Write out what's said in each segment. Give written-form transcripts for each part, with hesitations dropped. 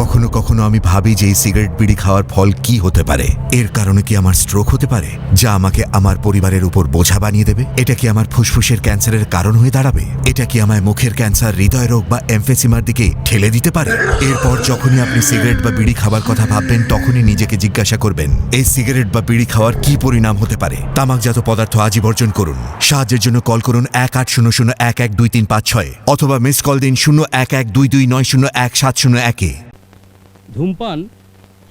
কখনো কখনো আমি ভাবি যে এই সিগারেট বিড়ি খাওয়ার ফল কি হতে পারে। এর কারণে কি আমার স্ট্রোক হতে পারে, যা আমাকে আমার পরিবারের উপর বোঝা বানিয়ে দেবে? এটা কি আমার ফুসফুসের ক্যান্সারের কারণ হয়ে দাঁড়াবে? এটা কি আমায় মুখের ক্যান্সার, হৃদয় রোগ বা এমফেসিমার দিকে ঠেলে দিতে পারে? এরপর যখনই আপনি সিগারেট বা বিড়ি খাবার কথা ভাববেন, তখনই নিজেকে জিজ্ঞাসা করবেন, এই সিগারেট বা বিড়ি খাওয়ার কি পরিণাম হতে পারে। তামাকজাত পদার্থ আজই বর্জন করুন। সাহায্যের জন্য কল করুন 1800-112356 অথবা মিস কল দিন 0112290170 ধূমপান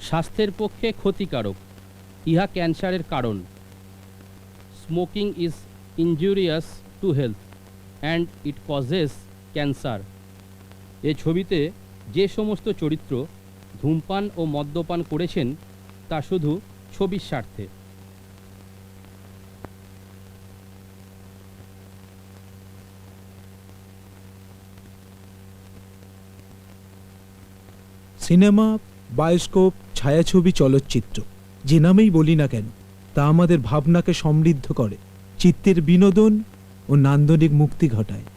স্বাস্থ্যের পক্ষে ক্ষতিকারক, ইহা ক্যান্সারের কারণ। Smoking is injurious to health and it causes cancer. এ ছবিতে যে সমস্ত চরিত্র ধূমপান ও মদ্যপান করেছেন তা শুধু ছবির স্বার্থে। সিনেমা, বায়োস্কোপ, ছায়াছবি, চলচ্চিত্র, যে নামেই বলি না কেন, তা আমাদের ভাবনাকে সমৃদ্ধ করে, চিত্তের বিনোদন ও নান্দনিক মুক্তি ঘটায়।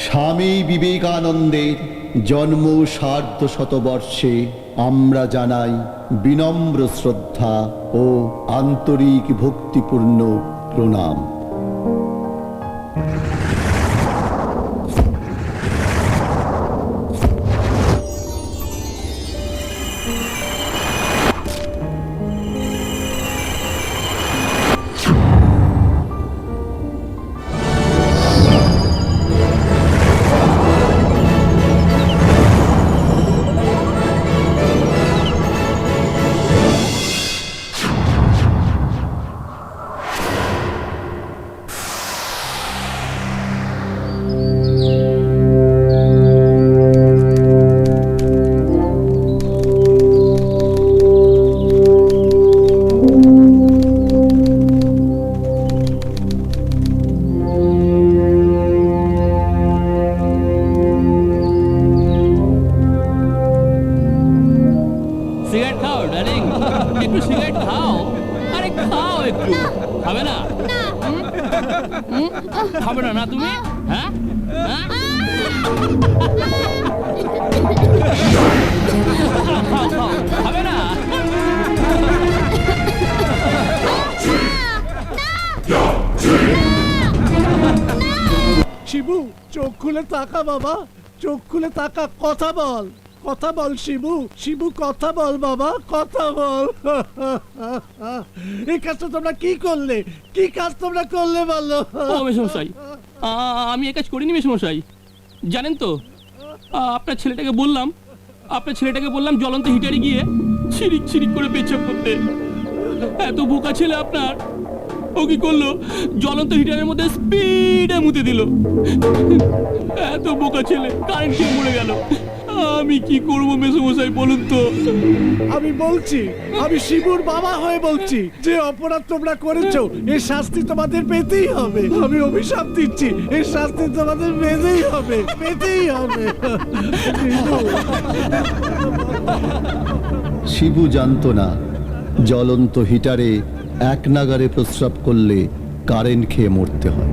স্বামী বিবেকানন্দের জন্ম সার্ধশতবর্ষে আমরা জানাই বিনম্র শ্রদ্ধা ও আন্তরিক ভক্তিপূর্ণ প্রণাম। সিগারেট খাও ডার্লিং, একটু সিগারেট খাও। আরে খাও একটু, খাবে না? খাবে না না তুমি? হ্যাঁ হ্যাঁ, খাও খাও, খাবে না? শিবু, চোখ খুলে তাকা বাবা, চোখ খুলে তাকা, কথা বল, কথা বল শিবু, শিবু কথা বল বাবা, কথা বল। এই কাজটা তোমরা কি করলে, কি কাজ তোমরা করলে বলো? ও মেসমশাই, আমি এ কাজ করিনি মেসমশাই। জানেন তো, আপনার ছেলেটাকে বললাম জ্বলন্ত হিটারে গিয়ে ছিরিক ছিরিক করে পেচ্ছাপ করতে। এত বোকা ছেলে আপনার, ও কি করলো, জ্বলন্ত হিটারের মধ্যে স্পিডে মুতে দিল। এত বোকা ছেলে, কারেন্ট খেয়ে মরে গেল। আমি কি করবো মেসমশাই বলুন তো? আমি বলছি, আমি শিবুর বাবা হয়ে বলছি, যে অপরাধ তোমরা করেছো এর শাস্তি তোমাদের পেতেই হবে। আমি অভিশাপ দিচ্ছি, এর শাস্তি তোমাদের পেতেই হবে, পেতেই হবে। শিবু জানতো না জ্বলন্ত হিটারে এক নাগারে প্রস্রাব করলে কারেন্ট খেয়ে মরতে হয়।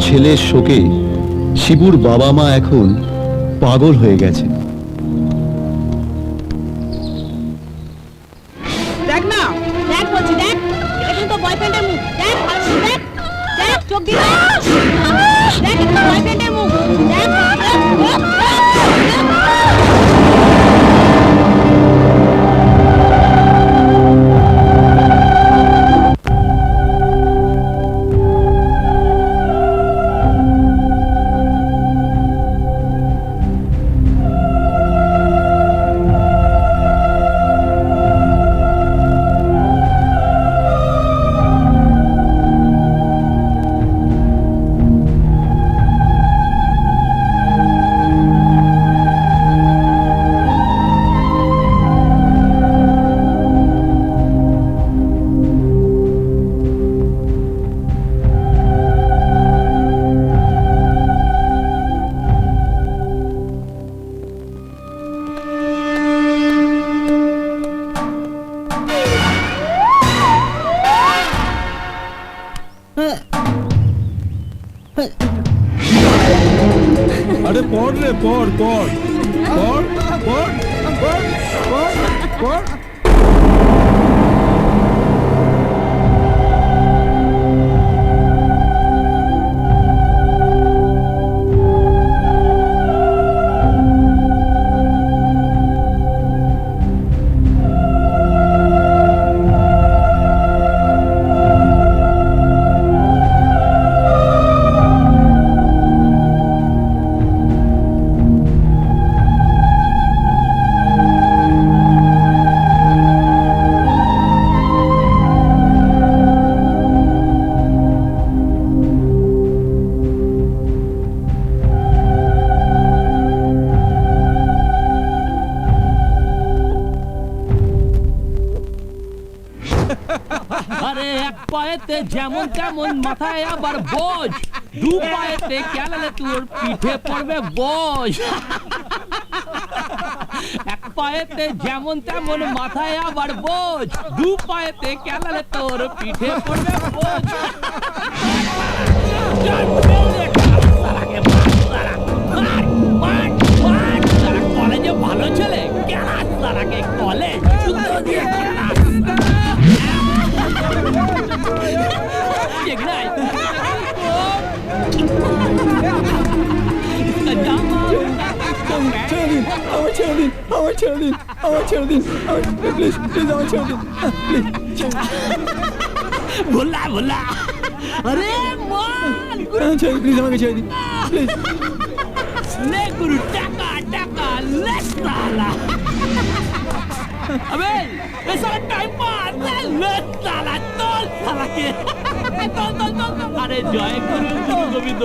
ছেলের শোকে শিবুর বাবা মা এখন পাগল হয়ে গেছে। দেখ না, দেখ বলছি, দেখ এটা কিন্তু বয়ফ্রেন্ডের মুখ। দেখ ভালো করে দেখ, দেখ চোখ দিয়ে দেখ, এটা বয়ফ্রেন্ডের মুখ। দেখ আরে পড় রে, পড় পড় পড় পড় পড় পড় পড়। আরে এক পায়েতে যেমন তেমন মাথায় আবার বোঝ, দু পায়েতে কেলালে তোর পিঠে পড়বে বোঝ। এক পায়েতে যেমন তেমন মাথায় আবার বোঝ, দু পায়েতে কেলালে তোর পিঠে পড়বে বোঝ। কলেজে ভালো ছেলে কেলাস তারাকে কলেজ ভোলা ভোলা আরে প্লিজ আমাকে ছেড়ে দিন প্লিজ। লে গুরু টাকা টাকা লে সালা अबे ये साला टाइम पास ले साला तोल साला के तोल अरे जय गुरु गोविंद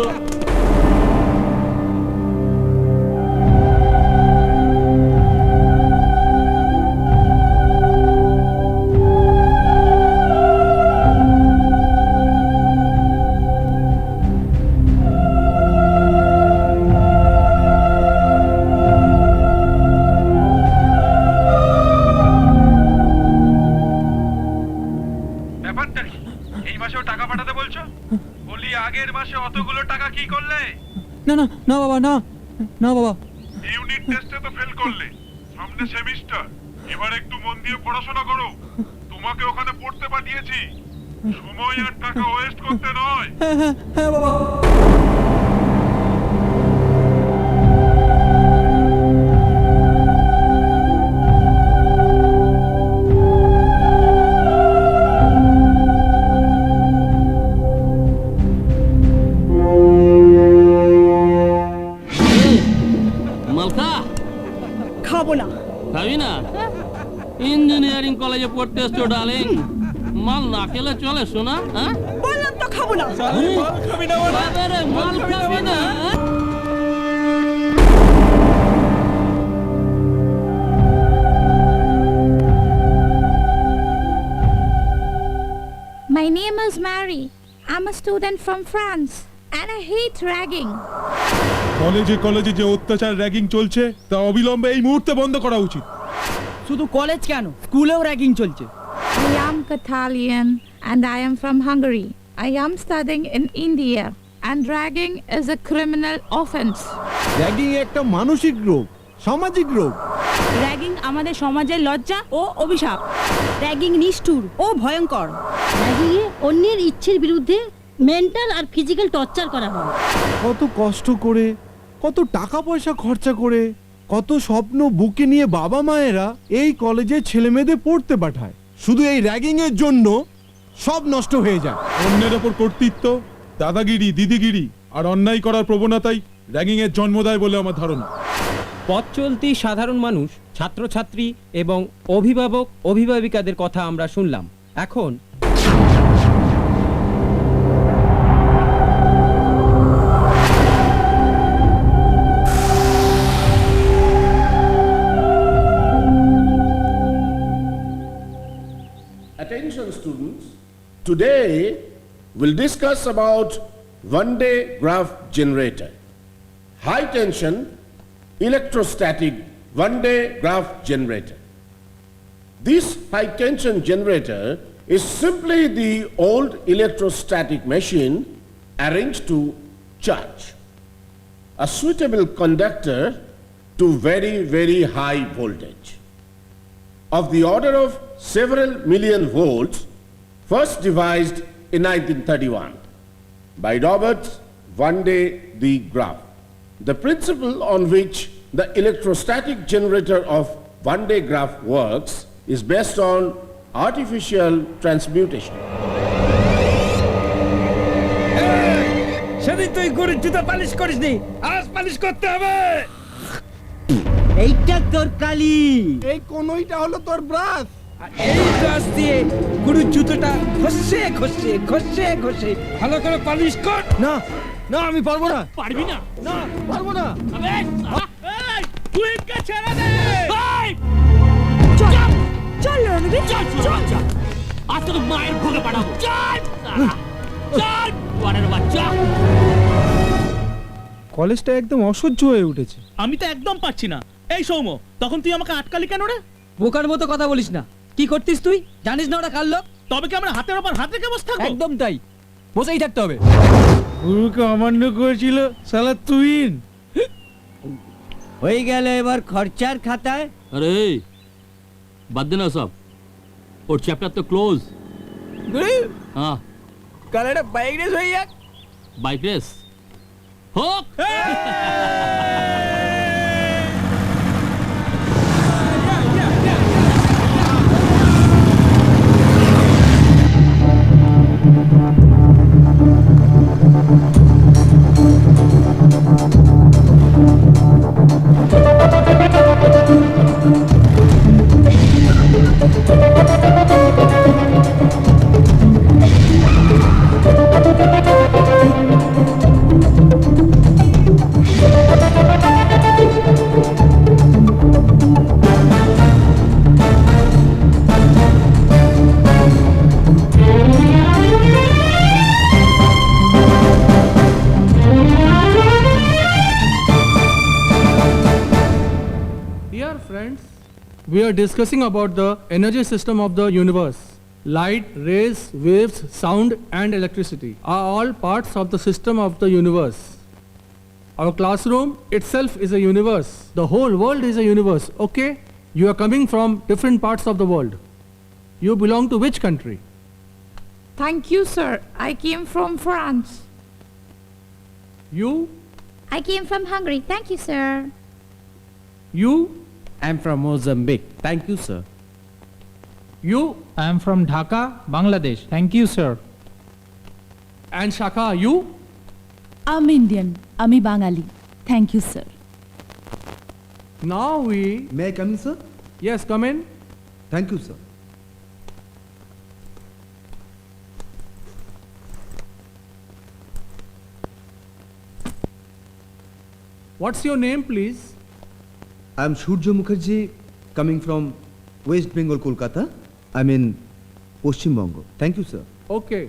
না না না বাবা, না না বাবা। ইউনিট টেস্টে তো ফেল করলে, সামনে সেমিস্টার, এবার একটু মন দিয়ে পড়াশোনা করো। তোমাকে ওখানে পড়তে পাঠিয়েছি, সময় আর টাকা ওয়েস্ট করতে নয়। হ্যাঁ হ্যাঁ হ্যাঁ বাবা। খাবো না। খাবি না? ইঞ্জিনিয়ারিং কলেজে পড়তে এসছো ডার্লিং, মাল না খেলে চলে শোনা? হ্যাঁ বললাম তো খাবো না। বাবারে, মাল খাবি না? My name is Mary. I'm a student from France and I hate ragging. কলেজে যে অত্যাচার র্যাগিং চলছে তা অবিলম্বে এই মুহূর্তে বন্ধ করা উচিত। শুধু কলেজ কেন, স্কুলেও র্যাগিং চলছে। I am Catalan and I am from Hungary. I am studying in India. and ragging is a criminal offense. Ragging একটা মানসিক রোগ, সামাজিক রোগ। র্যাগিং আমাদের সমাজের লজ্জা ও অভিশাপ। র্যাগিং নিষ্ঠুর ও ভয়ঙ্কর। র্যাগিংয়ে অন্যের ইচ্ছের বিরুদ্ধে মেন্টাল আর ফিজিক্যাল টর্চার করা হয়। কত কষ্ট করে, কত টাকা পয়সা খরচা করে, কত স্বপ্ন বুকে নিয়ে বাবা মায়েরা এই কলেজে ছেলে মেয়েদের পড়তে পাঠায়, শুধু এই র্যাগিং এর জন্য সব নষ্ট হয়ে যায়। অন্যের ওপর কর্তৃত্ব, দাদাগিরি, দিদিগিরি আর অন্যায় করার প্রবণতাই র্যাগিং এর জন্ম দেয় বলে আমার ধারণা। পথ চলতি সাধারণ মানুষ, ছাত্রছাত্রী এবং অভিভাবক অভিভাবিকাদের কথা আমরা শুনলাম। এখন Attention students, today we'll discuss about one-day graph generator. High tension electrostatic one-day graph generator. This high tension generator is simply the old electrostatic machine arranged to charge a suitable conductor to very, very high voltage of the order of several million volts, first devised in 1931 by Robert one-day the graph. The principle on which the electrostatic generator of one-day graph works is based on artificial transmutation. সেদিন তুই গরুর জুতো polish করিসনি, আজ polish করতে হবে। এইটা তোর কালি, এই কোনইটা হলো তোর ব্রাশ। এই ব্রাশ দিয়ে গরুর জুতোটা ঘষে ঘষে ঘষে ঘষে ভালো করে পালিশ কর। না না, আমি পারবো না। পারবি না? না, পারবো না। আবে, এই, তুই কে ছেড়ে দে। এই, চল চল রণবীর, চল, চল, চল। আজ তোকে মায়ের ভোগে পাঠাবো। চল, চল, ওয়ারের বাচ্চা। কলেজটা একদম অসহ্য হয়ে উঠেছে। আমি তো একদম পাচ্ছি না। এই সৌম্য, তখন তুই আমাকে আটকালি কেন রে? বোকার মতো কথা বলিস না। কি করতিস তুই? জানিস না ওরা কার লোক? তবে কি আমরা হাতের ওপর হাত রেখে বসে থাকবো? একদম তাই, বসেই থাকতে হবে। গুরুকে অমান্য করেছিল শালা তুইন। হয়ে গেল এবার খরচার খাতায়। আরে বাদ দে না সব, ওর চ্যাপ্টার তো ক্লোজ। হ্যাঁ, কাল একটা বাইক রেস হয়ে যাক। বাইক রেস হোক। Dear friends, we are discussing about the energy system of the universe. Light, rays, waves, sound and electricity are all parts of the system of the universe. Our classroom itself is a universe. The whole world is a universe, okay? You are coming from different parts of the world. You belong to which country? Thank you, sir. I came from France. You? I came from Hungary. Thank you, sir. You? I'm from Mozambique. Thank you, sir. You? I am from Dhaka, Bangladesh. Thank you, sir. And Shaka, you? আমি Indian, আমি Bengali. Thank you sir. Now we... May I come in, sir? Yes, come in. Thank you, sir. What's your name, please? I am Shurjo Mukherjee, coming from West Bengal, Kolkata. I mean, Paschim Bongo. Thank you, sir. Okay.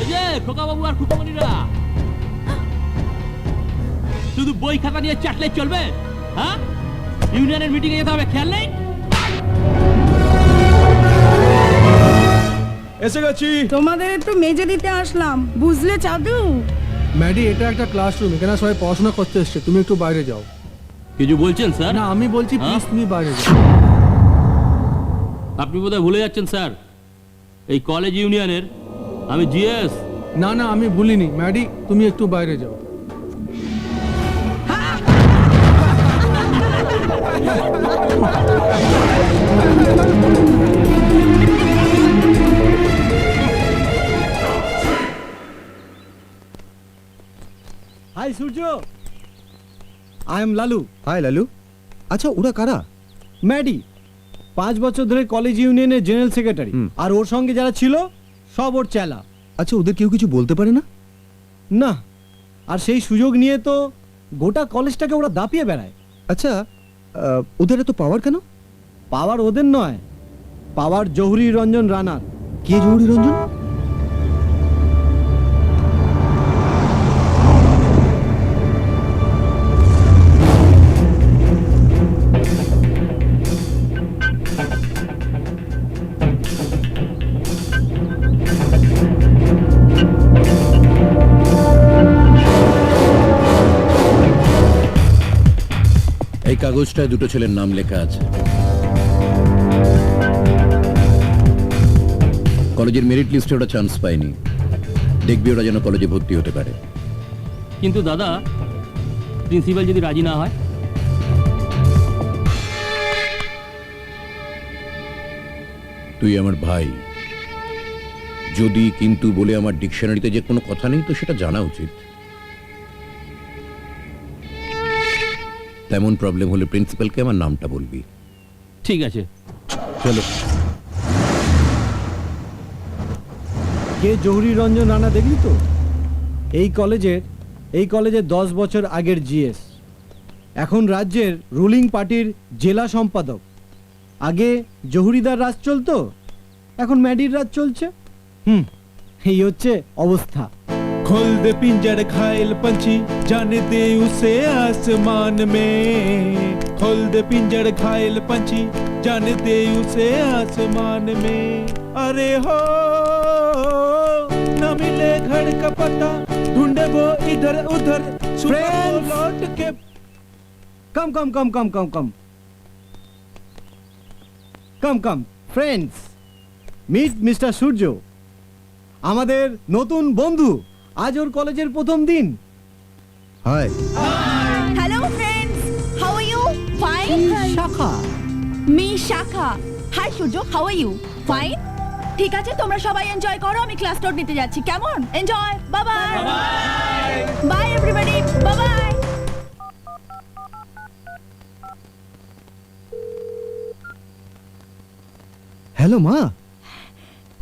এই যে খোকা বাবু আর খুকুমনিরা, শুধু বই খাতা নিয়ে চাটলে চলবে? হ্যাঁ, ইউনিয়নের মিটিং এ যেতে হবে, খেয়াল নেই? এসে গেছি। তোমাদের একটু মেজে দিতে আসলাম, বুঝলে চাদু? ম্যাডি, এটা একটা ক্লাসরুম, এখানে সবাই পড়াশোনা করতে এসছে, তুমি একটু বাইরে যাও। কিছু বলছেন স্যার? না, আমি বলছি হ্যাঁ? প্লিজ তুমি বাইরে যাও। আপনি বোধহয় ভুলে যাচ্ছেন স্যার, এই কলেজ ইউনিয়নের আমি জিএস। না না, আমি ভুলিনি। ম্যাডি, তুমি একটু বাইরে যাও। Hi Surya, I am Lalu. Hi Lalu. আচ্ছা, ওরা কারা? ম্যাডি 5 বছর ধরে কলেজ ইউনিয়নের জেনারেল সেক্রেটারি, আর ওর সঙ্গে যারা ছিল সব ওর চেলা। আচ্ছা, ওদের কেউ কিছু বলতে পারে না? না, আর সেই সুযোগ নিয়ে তো গোটা কলেজটাকে ওরা দাপিয়ে বেড়ায়। আচ্ছা, ওদের এত পাওয়ার কেন? পাওয়ার ওদের নয়, পাওয়ার জহুরি রঞ্জন রানার। কে জহুরি রঞ্জন? এই কাগজটায় দুটো ছেলের নাম লেখা আছে। কলেজের মেরিট লিস্টে ওরা চান্স পায়নি, দেখবি ওরা যেন কলেজে ভর্তি হতে পারে। কিন্তু দাদা, প্রিন্সিপাল যদি রাজি না হয়? তুই আমার ভাই, যদি কিন্তু বলে আমার ডিকশনারিতে যে কোনো কথা নেই তো সেটা জানা উচিত। তেমন প্রবলেম হলে প্রিন্সিপালকে আমার নামটা বলবি। ঠিক আছে, চলো। কে জহুরি রঞ্জন রানা দেখলি তো? এই কলেজের 10 বছর আগের জিএস, এখন রাজ্যের রুলিং পার্টির জেলা সম্পাদক। আগে জহুরিদার রাজ চলতো, এখন ম্যাডির রাজ চলছে। এই হচ্ছে অবস্থা। खोल दे पिंजड़ घायल पंछी, जाने दे उसे आसमान में। खोल दे पिंजड़ घायल पंछी, जाने दे उसे आसमान में। अरे हो न मिले घर का पता, ढूंढे वो इधर उधर, सुबह को लौट के। कम कम कम कम कम कम कम कम फ्रेंड्स, মিট মিস্টার সূর্য, আমাদের নতুন বন্ধু। আজ ওর কলেজের প্রথম দিন। High. Hello friends, how are you? Fine? শাখা। Me Shakha. Hi Surjo, how are you? Fine? ঠিক আছে, তোমরা সবাই এনজয় করো, আমি ক্লাস নোট নিতে যাচ্ছি। কেমন? Enjoy. Bye bye. Bye everybody. Bye bye. Hello মা।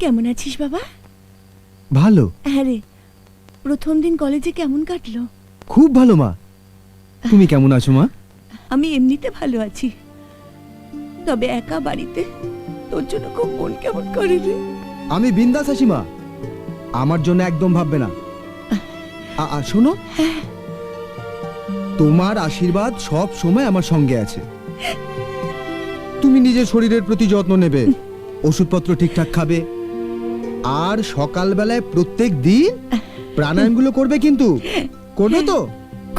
কেমন আছিস বাবা? ভালো। হ্যাঁ রে, প্রথম দিন কলেজে কেমন কাটলো? খুব ভালো মা। তুমি কেমন আছো মা? আমি এমনিতে ভালো আছি, তবে একা বাড়িতে তোর জন্য খুব মন কেমন করে রে। আমি বিন্দাস আছি মা, আমার জন্য একদম ভাববে না। শোনো, তোমার আশীর্বাদ সব সময় আমার সঙ্গে আছে। তুমি নিজের শরীরের প্রতি যত্ন নেবে, ওষুধপত্র ঠিকঠাক খাবে, আর সকালবেলায় প্রত্যেক দিন প্রাণায়ামগুলো করবে। কিন্তু করবে তো?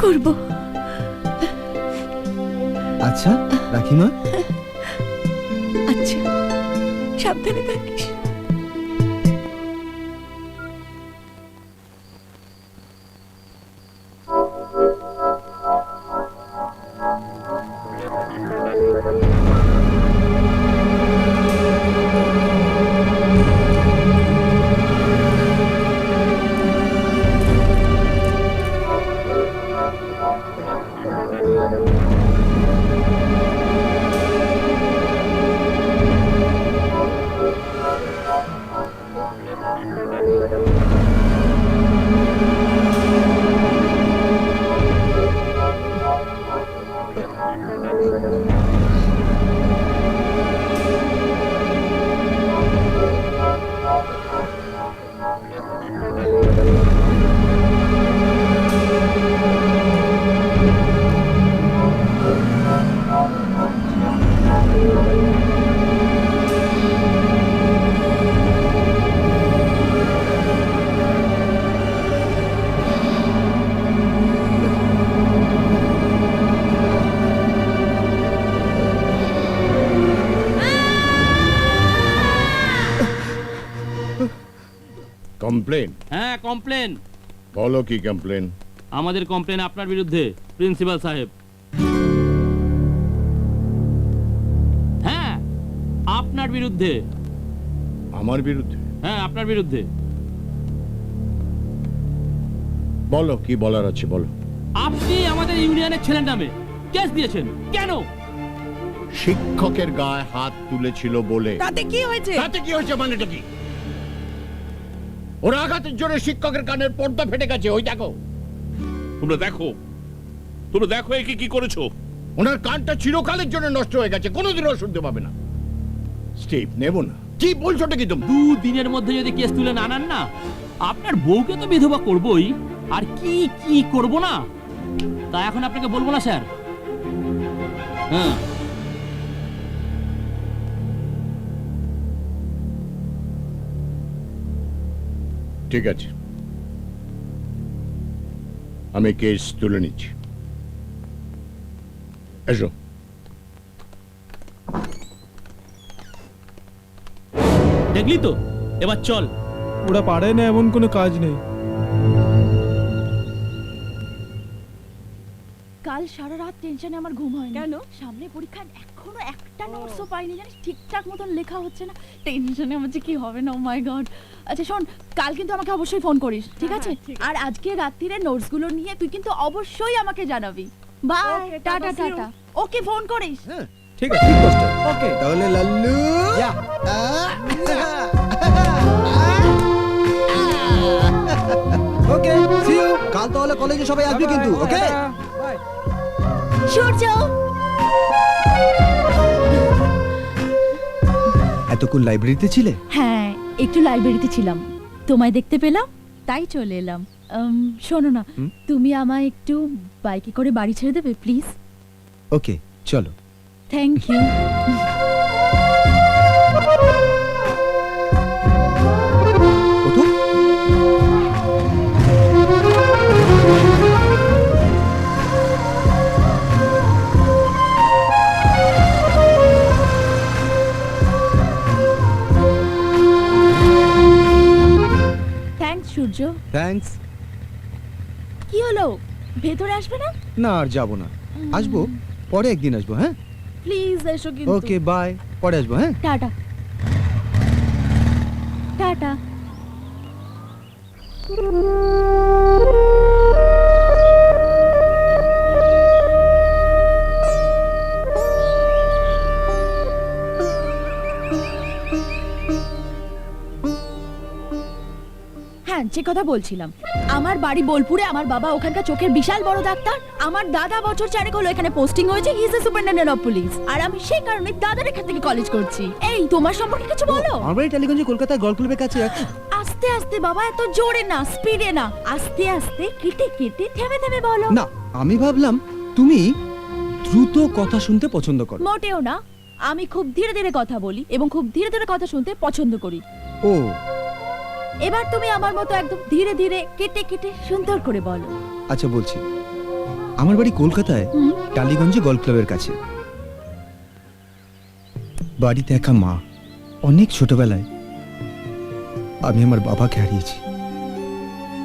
করব। আচ্ছা, রাখি মা। আচ্ছা, সাবধানে থাকিস। কমপ্লেন? হ্যাঁ, কমপ্লেন। বলো কি কমপ্লেন? আমাদের কমপ্লেন আপনার বিরুদ্ধে, প্রিন্সিপাল সাহেব। হ্যাঁ, আপনার বিরুদ্ধে। আমার বিরুদ্ধে? হ্যাঁ, আপনার বিরুদ্ধে। বলো কি বলার আছে বলো। আপনি আমাদের ইউনিয়নের ছেলের নামে কেস দিয়েছেন কেন? শিক্ষকের গায়ে হাত তুলেছিল বলে। তাতে কি হয়েছে? তাতে কি হয়েছে মানেটা কি? ওর আঘাতের জন্য শিক্ষকের কানের পর্দা ফেটে গেছে, ওই দেখো। তোমরা দেখো একে কি করেছো। ওনার কানটা চিরকালের জন্য নষ্ট হয়ে গেছে, কোনোদিনও শুনতে পাবে না। স্টেপ নেব না। কি বলছোটা কি তুমি? 2 দিনের মধ্যে যদি কেস তুলে না আনেন না, আপনার বউকে তো বিধবা করবই, আর কি কি করব না তা এখন আপনাকে বলবো না স্যার। হ্যাঁ, ঠিক আছে, আমি কেস তুলে নিচ্ছি। এসো। দেখলি তো, এবার চল। ওরা পারে না এমন কোনো কাজ নেই। কাল সারা রাত টেনশনে আমার ঘুম হয়নি। কেন? সামনে পরীক্ষা, এখনো একটা নোটসও পাইনি, জানিস? ঠিকঠাক মতন লেখা হচ্ছে না। টেনশনে আমার যে কি হবে না, ও মাই গড। আচ্ছা শোন, কাল কিন্তু আমাকে অবশ্যই ফোন করিস, ঠিক আছে? আর আজকে রাত্রিরে নোটসগুলো নিয়ে তুই কিন্তু অবশ্যই আমাকে জানাবি। Bye, tata tata. Okay, phone করিস। ঠিক আছে, ঠিক মাস্টার। ওকে, তাহলে লাল্লু ওকে, সি ইউ। কাল তাহলে কলেজে সবাই আসবে কিন্তু, ওকে? সূর্য, এতক্ষণ লাইব্রেরিতে ছিলে? হ্যাঁ, একটু লাইব্রেরিতে ছিলাম, তোমায় দেখতে পেলাম তাই চলে এলাম। শোনো না, তুমি আমায় একটু বাইকে করে বাড়ি ছেড়ে দেবে প্লিজ? ওকে, চলো। Thank you. ওঠো। থ্যাঙ্কস সূর্য। থ্যাঙ্কস। কি হলো, ভেতরে আসবে না? না, আর যাবো না। আসবো, পরে একদিন আসবো। হ্যাঁ, প্লিজ এসো কিন্তু। ওকে, বাই, পরে আসবো। হ্যাঁ, টাটা টাটা। হ্যাঁ, যে কথা বলছিলাম, আমার বাড়ি বোলপুরে, আমার বাবা ওখানকার চোখের বিশাল বড় ডাক্তার। আমার দাদা বছর 4 হলো এখানে পোস্টিং হয়েছে, he is a superintendent of police. আর আমি সেই কারণে দাদার এখান থেকে কলেজ করছি। এই, তোমার সম্পর্কে কিছু বলো। আমার বাড়ি টালিগঞ্জে, কলকাতায় গল্ফ ক্লাবের কাছে। আস্তে আস্তে বাবা, এত জোরে না, স্পিডে না, আস্তে আস্তে, কেটে কেটে, থেমে থেমে বলো। না, আমি ভাবলাম তুমি দ্রুত কথা শুনতে পছন্দ করো। মোটেও না, আমি খুব ধীরে ধীরে কথা বলি এবং খুব ধীরে ধীরে কথা শুনতে পছন্দ করি। ও, এবার তুমি আমার মতো একদম ধীরে ধীরে, কেটে কেটে, সুন্দর করে বলো। আচ্ছা বলছি, আমার বাড়ি কলকাতায়, টালিগঞ্জে গল্ফ ক্লাবের কাছে। বাড়িতে একা মা। অনেক ছোটবেলায় আমি আমার বাবাকে হারিয়েছি,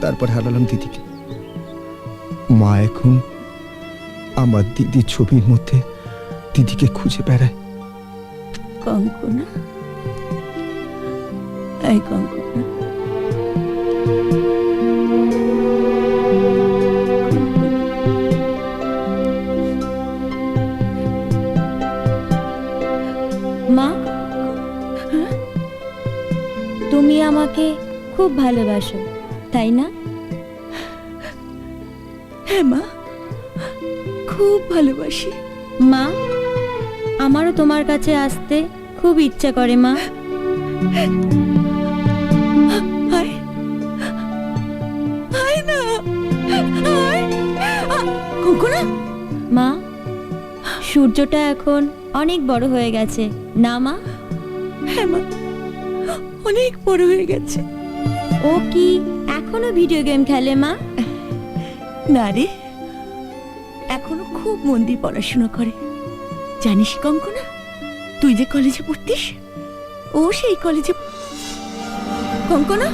তারপর হারালাম দিদিকে। মা এখন আমার দিদির ছবির মধ্যে দিদিকে খুঁজে বেড়ায়। কঙ্কনা, এই কঙ্কনা, মা, তুমি আমাকে খুব ভালোবাসো, তাই না? হ্যাঁ মা, খুব ভালোবাসি। মা, আমারও তোমার কাছে আসতে খুব ইচ্ছা করে মা। মা, সূর্যটা এখন অনেক বড় হয়ে গেছে না মা? হ্যাঁ মা, অনেক বড় হয়ে গেছে। ও কি এখনো ভিডিও গেম খেলে মা? না রে, এখনো খুব মন দিয়ে পড়াশোনা করে। জানিস কঙ্কনা, তুই যে কলেজে পড়তিস, ও সেই কলেজে। কঙ্কনা,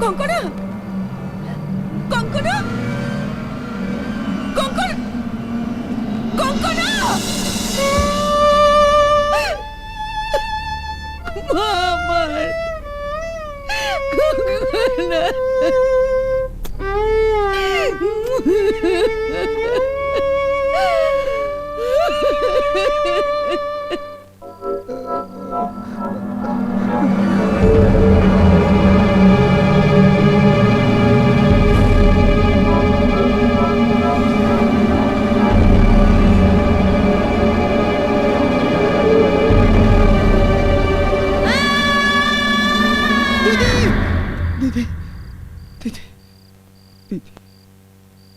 কঙ্কনা কঙ্কনা কঙ্কনা কঙ্কনা মামা কঙ্কনা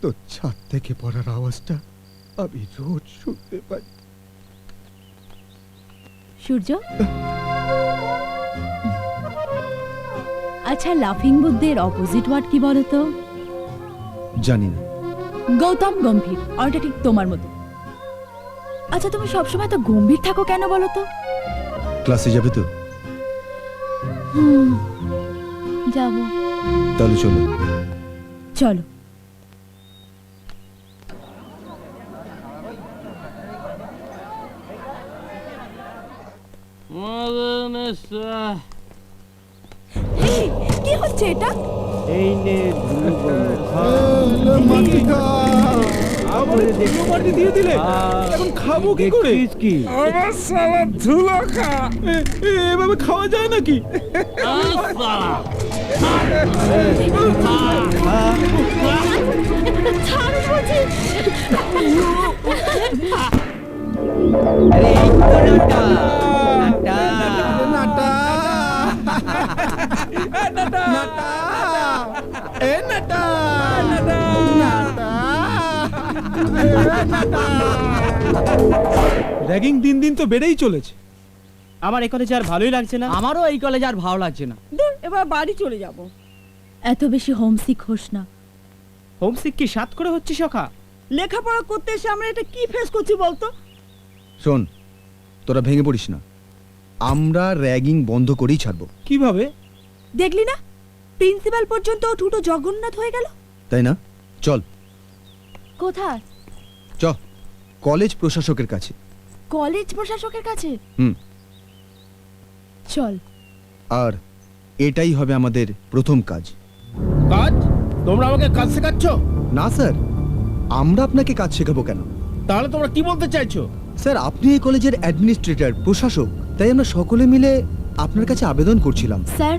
তো ছাদ থেকে পড়ার আওয়াজটা আমি রোজ শুনতে পাই। সূর্য আচ্ছা, লাফিং বুদ্ধের অপোজিট ওয়ার্ড কি বলতো? জানি না। গৌতম গম্ভীর, অনেকটা ঠিক তোমার মতো। আচ্ছা, তুমি সবসময় তো গম্ভীর থাকো কেন বলো তো? ক্লাসে যাবে তো? যাবো। তাহলে চলো। চলো। কি হচ্ছে এটা? এই নে দিয়ে দিলে, এখন খাবো কি করে? আমার সালা ধুলো খা। এভাবে খাওয়া যায় নাকি? র্যাগিং দিন দিন তো বেড়েই চলেছে। আমার এই কলেজে আর ভালোই লাগছে না। আমারও এই কলেজে আর ভালো লাগছে না। এবার বাড়ি চলে যাব। এত বেশি হোমসিক হোস না। হোমসিক কি সাত করে হচ্ছে সখা? লেখাপড়া করতে এসে আমরা এটা কি ফেস করছি বলতো? শোন, তোরা ভেঙে পড়িস না। আমরা র্যাগিং বন্ধ করেই ছাড়বো। কিভাবে? দেখলি না, প্রিন্সিপাল পর্যন্ত ঠুটো জগন্নাথ হয়ে গেল। তাই না? চল। কোথায়? চ, কলেজ প্রশাসকের কাছে। কলেজ প্রশাসকের কাছে? চল। আর এটাই হবে আমাদের প্রথম কাজ। কাজ? তোমরা আমাকে কাজ শেখাচ্ছ? না স্যার, আমরা আপনাকে কাজ শেখাবো কেন? তাহলে তোমরা কি বলতে চাইছো? স্যার, আপনি এই কলেজের অ্যাডমিনিস্ট্রেটর, প্রশাসক, তাই আমরা সকলে মিলে আপনার কাছে আবেদন করছিলাম। স্যার,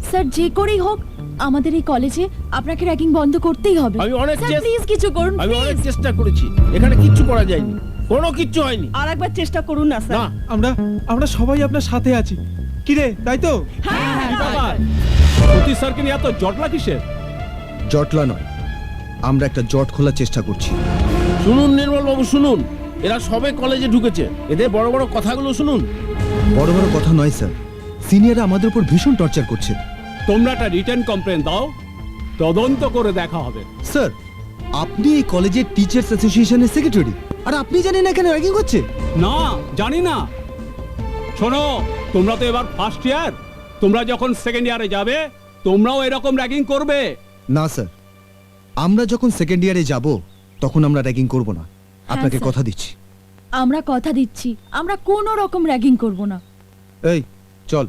স্যার যে করেই হোক আমাদের এই কলেজে আপনাকে র্যাগিং বন্ধ করতেই হবে। আমি অনেক প্লিজ কিছু করুন। আমি অনেক চেষ্টা করেছি, এখানে কিচ্ছু করা যায়নি, কোনো কিচ্ছু হয়নি। আর একবার চেষ্টা করুন না স্যার। না, আমরা সবাই আপনার সাথে আছি। কি রে, তাই তো? সতীশ স্যারকে নিয়ে এত জটলা কিসের? জটলা নয়, আমরা একটা জট খোলার চেষ্টা করছি। শুনুন নির্মল বাবু, শুনুন, এরা সবে কলেজে ঢুকেছে, এদের বড় বড় কথাগুলো শুনুন। বড় বড় কথা নয় স্যার, সিনিয়ররা আমাদের উপর ভীষণ টর্চার করছে। তোমরা একটা রিটার্ন কমপ্লেন দাও, তদন্ত করে দেখা হবে। স্যার, আপনি এই কলেজের টিচার্স অ্যাসোসিয়েশনের সেক্রেটারি, আর আপনি জানেন না এখানে র্যাগিং হচ্ছে? না, জানি না। শোনো, তোমরা তো এবার ফার্স্ট ইয়ার, তোমরা যখন সেকেন্ড ইয়ারে যাবে তোমরাও এরকম র্যাগিং করবে। না স্যার, আমরা যখন সেকেন্ড ইয়ারে যাব তখন আমরা র্যাগিং করব না, আপনাকে স্যার। কথা দিচ্ছি। আমরা কথা দিচ্ছি, আমরা কোনো রকম র্যাগিং করব না। এই চল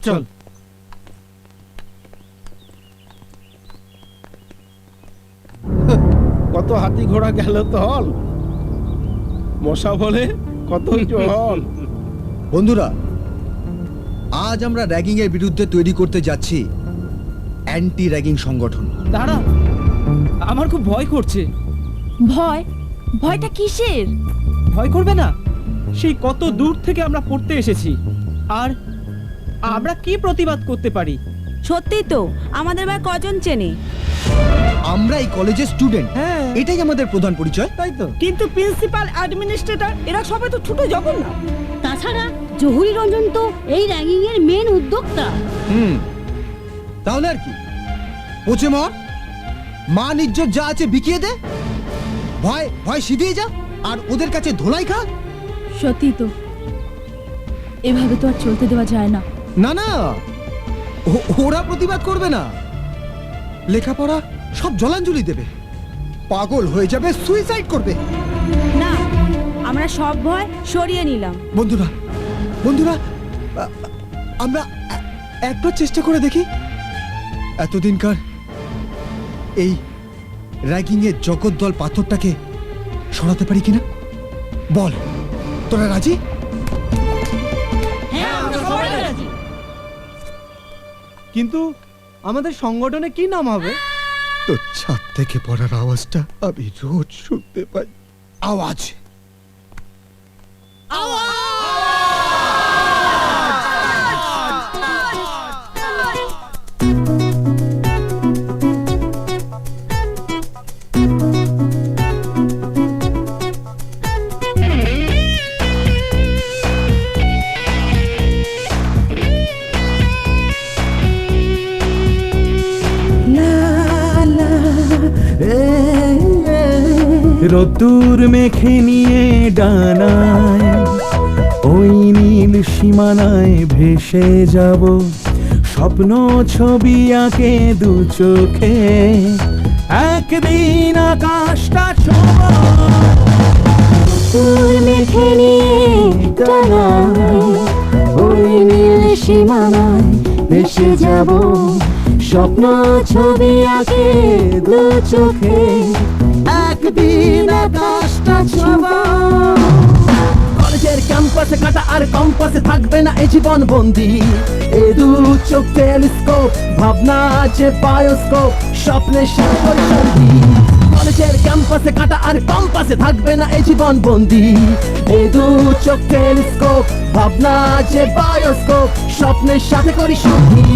চল। কত হাতি ঘোড়া গেল তল, মশা বলে কত জল। বন্ধুরা, আজ আমরা র্যাগিং এর বিরুদ্ধে তৈরি করতে যাচ্ছি অ্যান্টি র্যাগিং সংগঠন। দাঁড়া, আমার খুব ভয় করছে। ভয়? ভয়টা কিসের? ভয় করবে না? সেই কত দূর থেকে আমরা পড়তে এসেছি, আর আমরা কি প্রতিবাদ করতে পারি? সত্যি তো, আমাদের ভাই কজন চেনে? আমরা এই কলেজের স্টুডেন্ট, এটাই আমাদের প্রধান পরিচয়। তাই তো। কিন্তু প্রিন্সিপাল, অ্যাডমিনিস্ট্রেটর এরা সবাই তো ছোট জগন্নাথ। তাছাড়া জহুরি রঞ্জন তো এই র্যাগিং এর মেন উদ্যোক্তা। তাহলে আর কি, পচে মর, মান ইজ্জত যা আছে বিকিয়ে দে, ভয় ভয় সিধিয়ে যা, আর ওদের কাছে ধোলাই খা। সত্যি তো, এভাবে তো আর চলতে দেওয়া যায় না। না না, ওরা প্রতিবাদ করবে না, লেখাপড়া সব জলাঞ্জলি দেবে, পাগল হয়ে যাবে, সুইসাইড করবে। না, আমরা সব ভয় সরিয়ে নিলাম। বন্ধুরা বন্ধুরা আমরা একবার চেষ্টা করে দেখি এতদিনকার এই র্যাগিং এর জগদ্দল পাথরটাকে সরাতে পারি কিনা। বল, তোরা রাজি? কিন্তু আমাদের সংগঠনে কি নাম হবে? তো ছাদ থেকে পড়ার আওয়াজটা আমি রোজ শুনতে পাই। আওয়াজ রোদ্দুর মেখে নিয়ে ডানায় ওই নীল সীমানায় ভেসে যাব, স্বপ্ন ছবি আঁকে দু চোখে, একদিন আকাশটা ছোঁব। রোদ্দুর মেখে নিয়ে ডানায় ওই নীল সীমানায় ভেসে যাব, স্বপ্ন ছবি আঁকে দু চোখে, একদিন আকাশটা ছোঁব। কলেজের ক্যাম্পাসে কাটা আর কম্পাসে থাকবে না এই জীবন বন্দি, এ দু চোখ টেলিস্কোপ, ভাবনা আছে বায়োস্কোপ, স্বপ্নের সাথে সঙ্গী। কলেজের ক্যাম্পাসে কাটা আর কম্পাসে থাকবে না এই জীবন বন্দি, এ দু চোখ টেলিস্কোপ, ভাবনা আছে বায়োস্কোপ, স্বপ্নের সাথে করি সঙ্গী।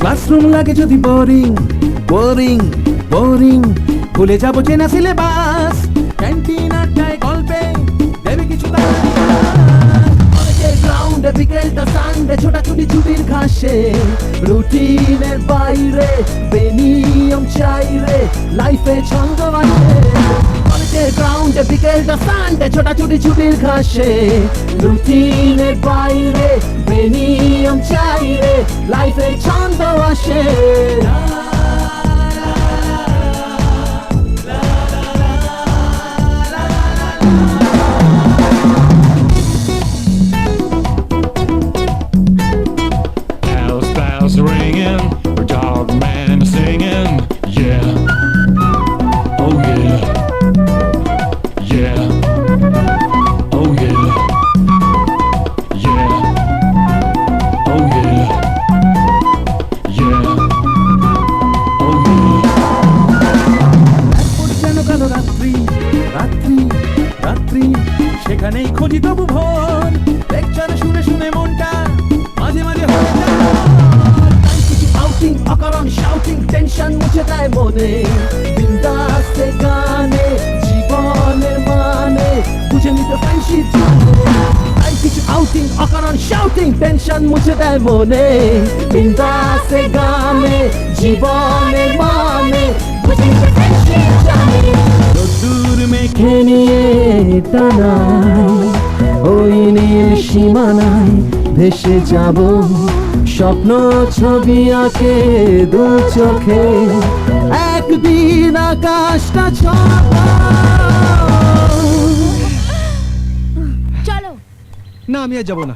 ক্লাসরুম লাগে যদি বোরিং বোরিং বোরিং, ভুলে যাবো চেনা সিলেবাস, ক্যান্টিন আড্ডায় গল্পে দেবে কিছু গ্রাউন্ডে বিকেলটা সানডে ছোটাছুটি ছুটির ঘাসে, রুটিনের বাইরে বেনিয়ম চাইরে লাইফে ছন্দ আছে। কলেজের গ্রাউন্ডে বিকেলটা সানডে ছোটাছুটি ছুটির ঘাসে, রুটিনের বাইরে বেনিয়ম চাইরে লাইফে ছন্দ আসে। Bells ringing, dog man singing, yeah, oh yeah, yeah, oh yeah, yeah, oh yeah, yeah, oh yeah. যেন কালো রাত্রি রাত্রি রাত্রি, সেখানেই খুঁজি তবু ভোর, লেকচার শুনে শুনে মনটা মাঝে মাঝে হয়ে যায়। আউটিং অকারণ শাউটিং টেনশন মুছে দেয় মনে, বিন্দাসে গানে জীবনের মানে বুঝে নিতে ফ্রেন্ডশিপ জানে। তাই কিছু আউটিং অকারণ শাউটিং টেনশন মুছে দেয় মনে, বিন্দাসে গানে জীবনের মানে বুঝে নিতে ফ্রেন্ডশিপ জানে। রোদ্দুর মেখে নিয়ে টানায় ওই নীল সীমানায় ভেসে যাব, স্বপ্ন ছবি আঁকে দু চোখে, একদিন আকাশটা ছোঁব। চলো। না, আমি আর যাবো না।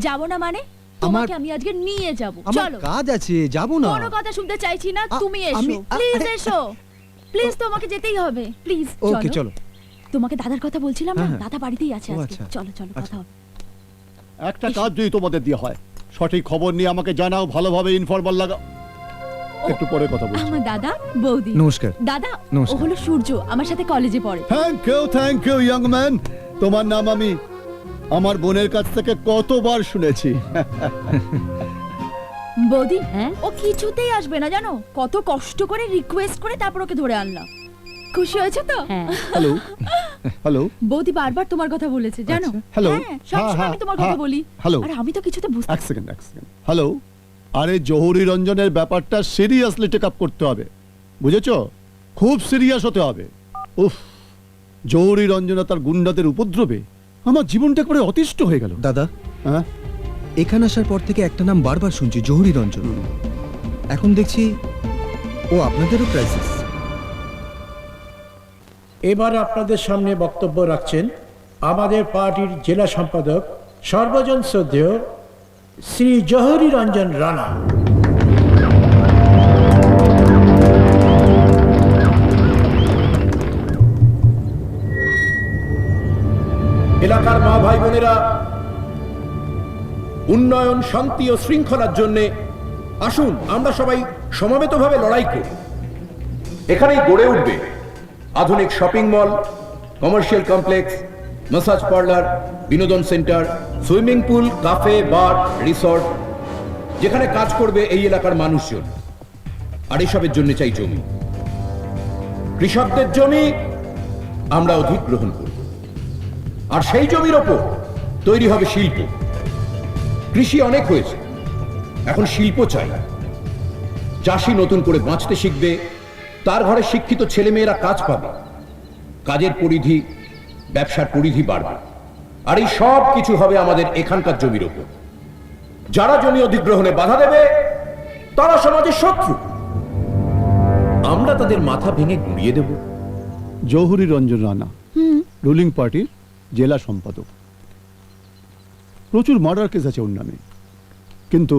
যাবো না মানে? তোমাকে আমি আজকে নিয়ে যাব। আমার চলো। কাজ আছে, যাবো না। কোনো কথা শুনতে চাইছি না, তুমি এসো প্লিজ, এসো প্লিজ, তোমাকে যেতেই হবে প্লিজ। ওকে চলো। তোমাকে দাদার কথা বলছিলাম না, হ্যাঁ। দাদা বাড়িতেই আছে আজকে। আচ্ছা। চলো চলো কথা হবে। একটা কাজ যদি তোমাদের দিয়ে হয়, সঠিক খবর নিয়ে আমাকে জানাও, ভালোভাবে ইনফরমাল লাগাও। একটু পরে কথা বলছি। আমার দাদা বৌদি। নমস্কার। দাদা, ও নমস্কার। হলো সূর্য, আমার সাথে কলেজে পড়ে। Thank you young man. তোমার নাম আমি আমার বোনের কাছ থেকে কতবার শুনেছি। বৌদি হ্যাঁ ও কিছুতেই আসবে না জানো, কত কষ্ট করে রিকোয়েস্ট করে তারপর ওকে ধরে আনলাম। খুশি হয়েছে তো? হ্যালো হ্যালো বৌদি বারবার তোমার কথা বলেছে জানো। হ্যালো সবসময় আমি তোমার কথা বলি। হ্যালো আর আমি তো কিছুতে বুঝতে এক সেকেন্ড হ্যালো, আরে জহুরি রঞ্জনের ব্যাপারটা সিরিয়াসলি টেক আপ করতে হবে, বুঝেছো? খুব সিরিয়াস হতে হবে। উফ, জহুরি রঞ্জন তার গুন্ডাদের উপদ্রবে আমার জীবনটা একবারে অতিষ্ঠ হয়ে গেল। দাদা, হ্যাঁ, এখানে আসার পর থেকে একটা নাম বারবার শুনছি, জহুরি রঞ্জন। এখন দেখছি ও আপনাদেরও ক্রাইসিস। এবার আপনাদের সামনে বক্তব্য রাখছেন আমাদের পার্টির জেলা সম্পাদক সর্বজন শ্রদ্ধেয় শ্রী জহুরি রঞ্জন রানা। এলাকার মা ভাই বোনেরা, উন্নয়ন, শান্তি ও শৃঙ্খলার জন্য আসুন আমরা সবাই সমবেতভাবে লড়াই করি। এখানেই গড়ে উঠবে আধুনিক shopping mall, commercial complex, massage parlour, বিনোদন সেন্টার, সুইমিং পুল, কাফে, বার, রিসর্ট, যেখানে কাজ করবে এই এলাকার মানুষজন। আর এসবের জন্য চাই জমি। কৃষকদের জমি আমরা অধিগ্রহণ করব, আর সেই জমির ওপর তৈরি হবে শিল্প। কৃষি অনেক হয়েছে, এখন শিল্প চাই। চাষি নতুন করে বাঁচতে শিখবে, তার ঘরে শিক্ষিত ছেলেমেয়েরা কাজ পাবে, কাজের পরিধি, ব্যবসার পরিধি বাড়বে। আর এই সব কিছু হবে আমাদের এখানকার জমির ওপর। যারা জমি অধিগ্রহণে বাধা দেবে তারা সমাজের শত্রু, আমরা তাদের মাথা ভেঙে গুঁড়িয়ে দেব। জহুরি রঞ্জন রানা, রুলিং পার্টির জেলা সম্পাদক। প্রচুর মার্ডার কেস আছে ওর নামে, কিন্তু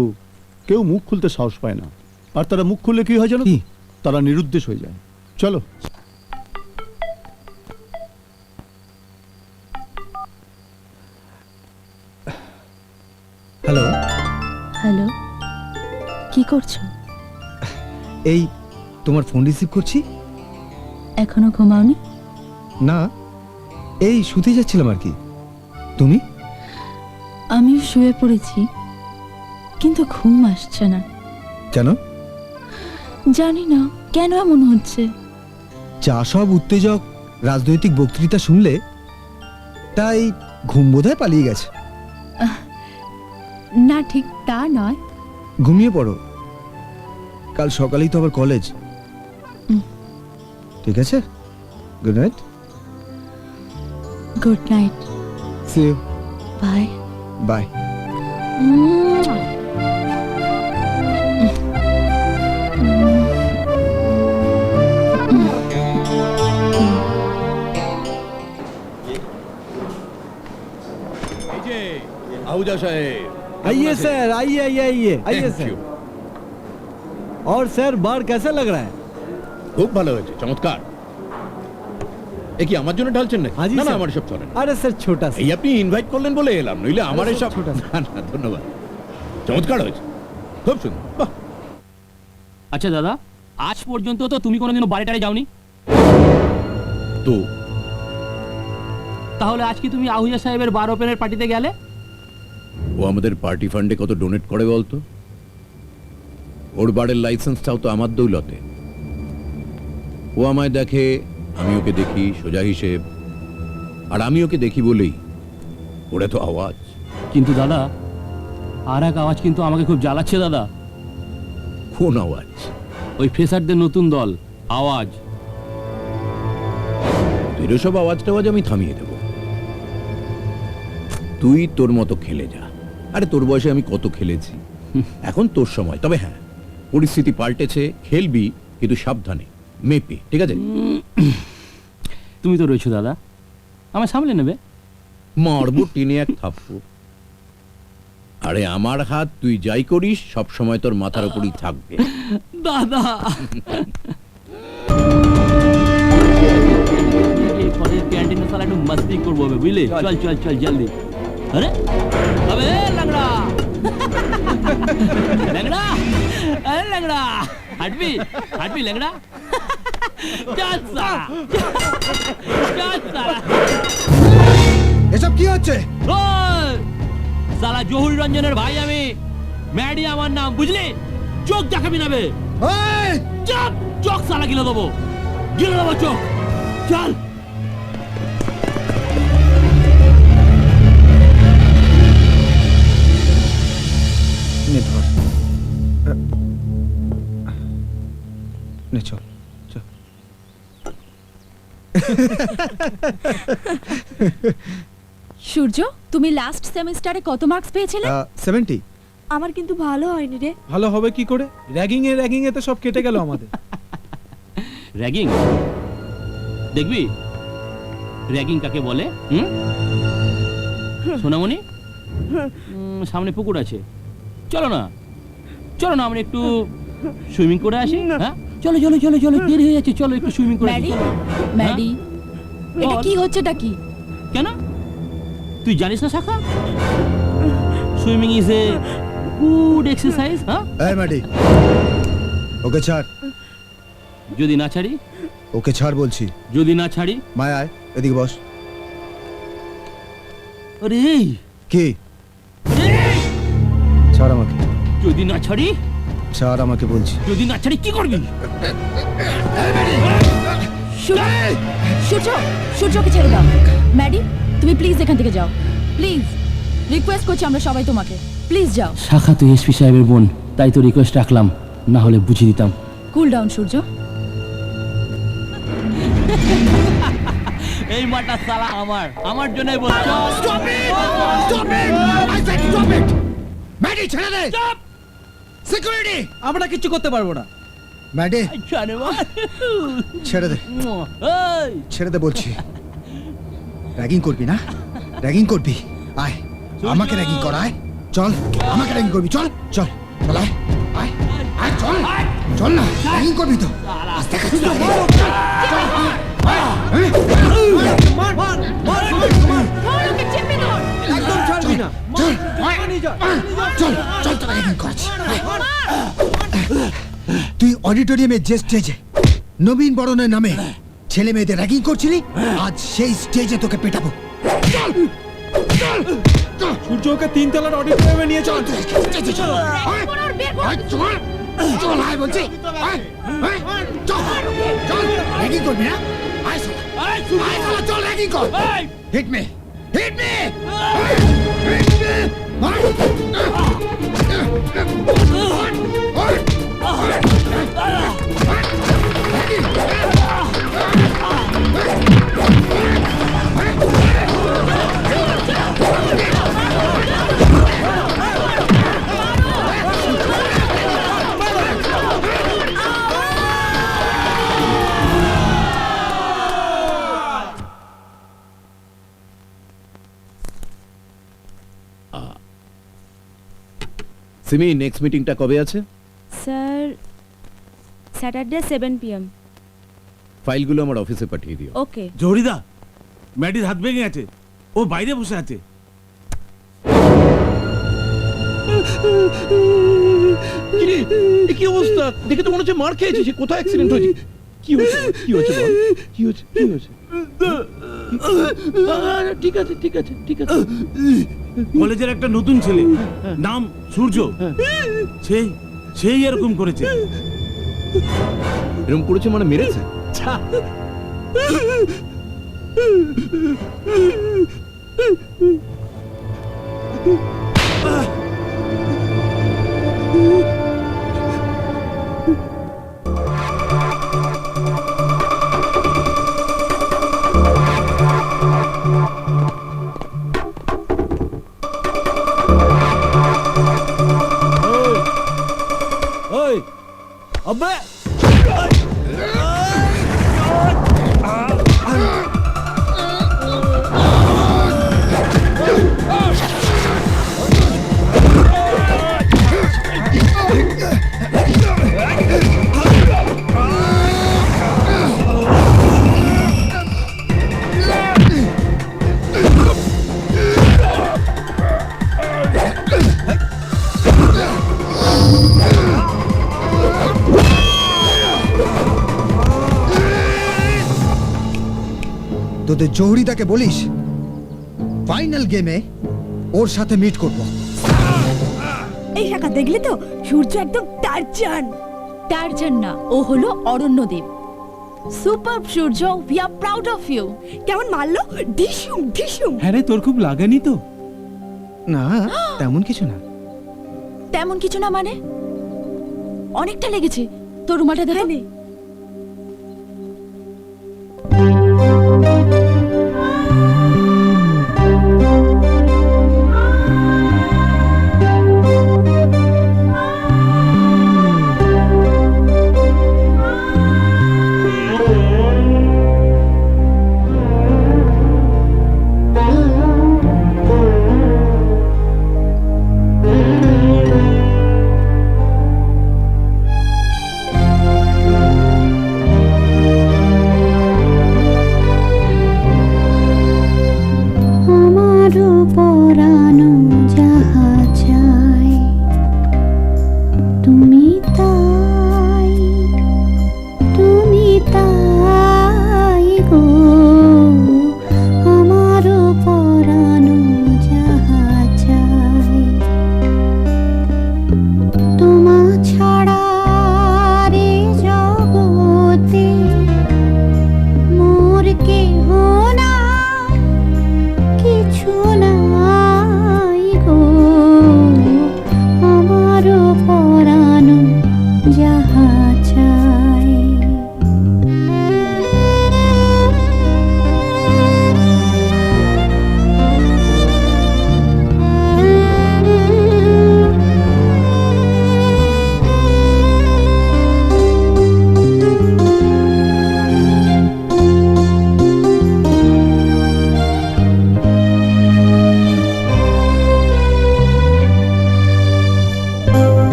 কেউ মুখ খুলতে সাহস পায় না। আর তারা মুখ খুললে কি হয় জানো? তারা নিরুদ্দেশ হয়ে যায়। চলো। হ্যালো হ্যালো, কি করছো? এই তোমার ফোন রিসিভ করছি। এখনো ঘুমাওনি? না, এই শুতে যাচ্ছিলাম আর কি। তুমি? আমিও শুয়ে পড়েছি, কিন্তু ঘুম আসছে না। কেন? জানি না কেন এমন হচ্ছে। যা সব উত্তেজক রাজনৈতিক বক্তৃতা শুনলে তাই ঘুম বোধহয় পালিয়ে গেছে। না, ঠিক তা নয়। ঘুমিয়ে পড়ো, কাল সকালেই তো আবার কলেজ। ঠিক আছে, good night. Good night. See you. Bye. Bye. Ahuja সাহেব, आइए सर, आइए आइए आइए आइए सर। और सर बार कैसा लग रहा है? খুব ভালো হয়েছে, চমৎকার। এ কি আমার জন্য ঢালছেন নাকি? हाँ जी না না, सर। আমার সব চলে না। अरे सर छोटा सा। এই আপনি ইনভাইট করলেন বলে এলাম, নইলে আমার আরে এসব ছোটা না না, ধন্যবাদ। চমৎকার হয়েছে, খুব সুন্দর। বাহ। আচ্ছা দাদা, আজ পর্যন্ত তো তুমি কোনোদিনও বাড়িটারে যাওনি, তো তাহলে আজকে তুমি আহুজা সাহেবের বার ওপেনের পার্টিতে গেলে? ও আমাদের পার্টি ফান্ডে কত ডোনেট করে বলতো? ওর বারের লাইসেন্সটাও তো আমার দৌলতে। ও আমায় দেখে, আমি ওকে দেখি, সোজা হিসেব। আর আমি ওকে দেখি বলেই ওরে তো আওয়াজ। কিন্তু দাদা, আর এক আওয়াজ কিন্তু আমাকে খুব জ্বালাচ্ছে দাদা। কোন আওয়াজ? ওই ফ্রেশারদের নতুন দল আওয়াজ। তোর সব আওয়াজ টাওয়াজ আমি থামিয়ে দেব। তুই তোর মতো খেলে যা। আরে তোর বয়সে আমি কত খেলেছি, এখন তোর সময়। তবে হ্যাঁ, পরিস্থিতি পাল্টেছে, খেলবি কিন্তু সাবধানে, মেপে, ঠিক আছে? তুমি তো রয়েছো দাদা, আমার সামলে নেবে। মারবো টিনে এক থাপ্পড়। আরে আমার হাত তুই যাই করিস সব সময় তোর মাথার উপরই থাকবে। দাদা কলেজের ক্যান্টিনে সালা একটু মস্তি করবো হবে, বুঝলে? চল চল চল জলদি। আরে আবে ল্যাংড়া ল্যাংড়া, আরে ল্যাংড়া, হাঁটবি হাঁটবি ল্যাংড়া। চল সালা, চল সালা। এসব কি হচ্ছে? ওই! শালা জহুরি রঞ্জনের ভাই আমি, ম্যাডি আমার নাম, বুঝলি? চোখ দেখাবি না বে। চুপ! চোখ শালা গিলে দেবো, চোখ। চল। নে ধর, নে চল চল। সূর্য, তুমি লাস্ট সেমিস্টারে কত মার্কস পেয়েছিলে? 70। আমার কিন্তু ভালো হয়নি রে। ভালো হবে কি করে? র্যাগিং এ তো সব কেটে গেল আমাদের। র্যাগিং দেখবি? র্যাগিং কাকে বলে? সোনামণি, সামনে পুকুর আছে, চলো না আমরা একটু সুইমিং করে আসি। হ্যাঁ চলো চলো চলো চলো, দেরি হয়ে যাচ্ছে, চলো একটু সুইমিং করে আসি। ম্যাডি, এটা কি হচ্ছেটা কি? কেন তুই জানিস না শাখা? Swimming is a good exercise. হ্যাঁ এই ম্যাডি, ওকে ছাড়। যদি না ছাড়ি? ওকে ছাড় বলছি। যদি না ছাড়ি? মায় আয়, এদিকে বস। আরে কি? ছাড় আমাকে। যদি না ছাড়ি? ছাড় আমাকে বলছি। যদি না ছাড়ি কি করবি? সূর্যকে ছেড়ে দাও। ম্যাডি, তুমি প্লিজ এখান থেকে যাও, প্লিজ। রিকোয়েস্ট করছি আমরা সবাই তোমাকে, প্লিজ যাও। শাখা তুই এসপি সাহেবের বোন, তাই তো রিকোয়েস্ট রাখলাম, না হলে বুঝিয়ে দিতাম। Cool down Surya. এই মাটা সালা আমার জন্যই বল। Stop it! Stop it! I said stop it! Maddy ছেড়ে দে! স্টপ! সিকিউরিটি! আমরা কিছু করতে পারবো না। ম্যাডি ছেড়ে দে, এই ছেড়ে দে বলছি। র্যাগিং করবি না? র্যাগিং করবি? আয়, আমাকে র্যাগিং কর। আয় চল, আমাকে র্যাগিং করবি। চল চল চল, আয় আয় আয়, চল চল না, র্যাগিং করবি তো। আজ দেখাচ্ছি তো। একদম ছাড়বি না। চল চল, তোরা র্যাগিং করছি। তুই অডিটোরিয়ামে যে স্টেজে নবীন বরণের নামে ছেলে মেয়েদের র্যাগিং করছিলি, আজ সেই স্টেজে তোকে পেটাবো। সূর্য ওকে 3 তলার অডিটোরিয়ামে নিয়ে চল। চল আয় বলছি, চল চল, র্যাগিং করবি না? আয় শালা, চল র্যাগিং কর। Hit me, hit me, hit Simi, next মিটিংটা কবে আছে? Sir, Saturday 7 PM। ফাইলগুলো আমার অফিসে পাঠিয়ে দিও। ওকে। জহরিদা, ম্যাডির হাত ভেঙে গেছে, ও বাইরে বসে আছে। কি অবস্থা? দেখে তো মনে হচ্ছে মার খেয়েছে। সে কোথায় অ্যাক্সিডেন্ট হয়েছে? কি হয়েছে? কি হয়েছে বল? কি হয়েছে? কি হয়েছে? ঠিক আছে ঠিক আছে ঠিক আছে। কলেজের একটা নতুন ছেলে, নাম সূর্য, সেই এরকম করেছে। এরকম করেছে মানে মেরেছে? अबे তোদের জহুরিদাকে বলিস ফাইনাল গেমে ওর সাথে মিট করব। এই শাখা দেখলে তো সূর্য একদম টারজান। টারজান না, ও হলো Aranyadeb. Super Surya, we are proud of you. কেমন মারলো? ঢিসুম ঢিসুম। হ্যাঁ রে, তোর খুব লাগেনি তো? না, তেমন কিছু না। তেমন কিছু না মানে? অনেকটা লেগেছে। তোর রুমালটা দেখো।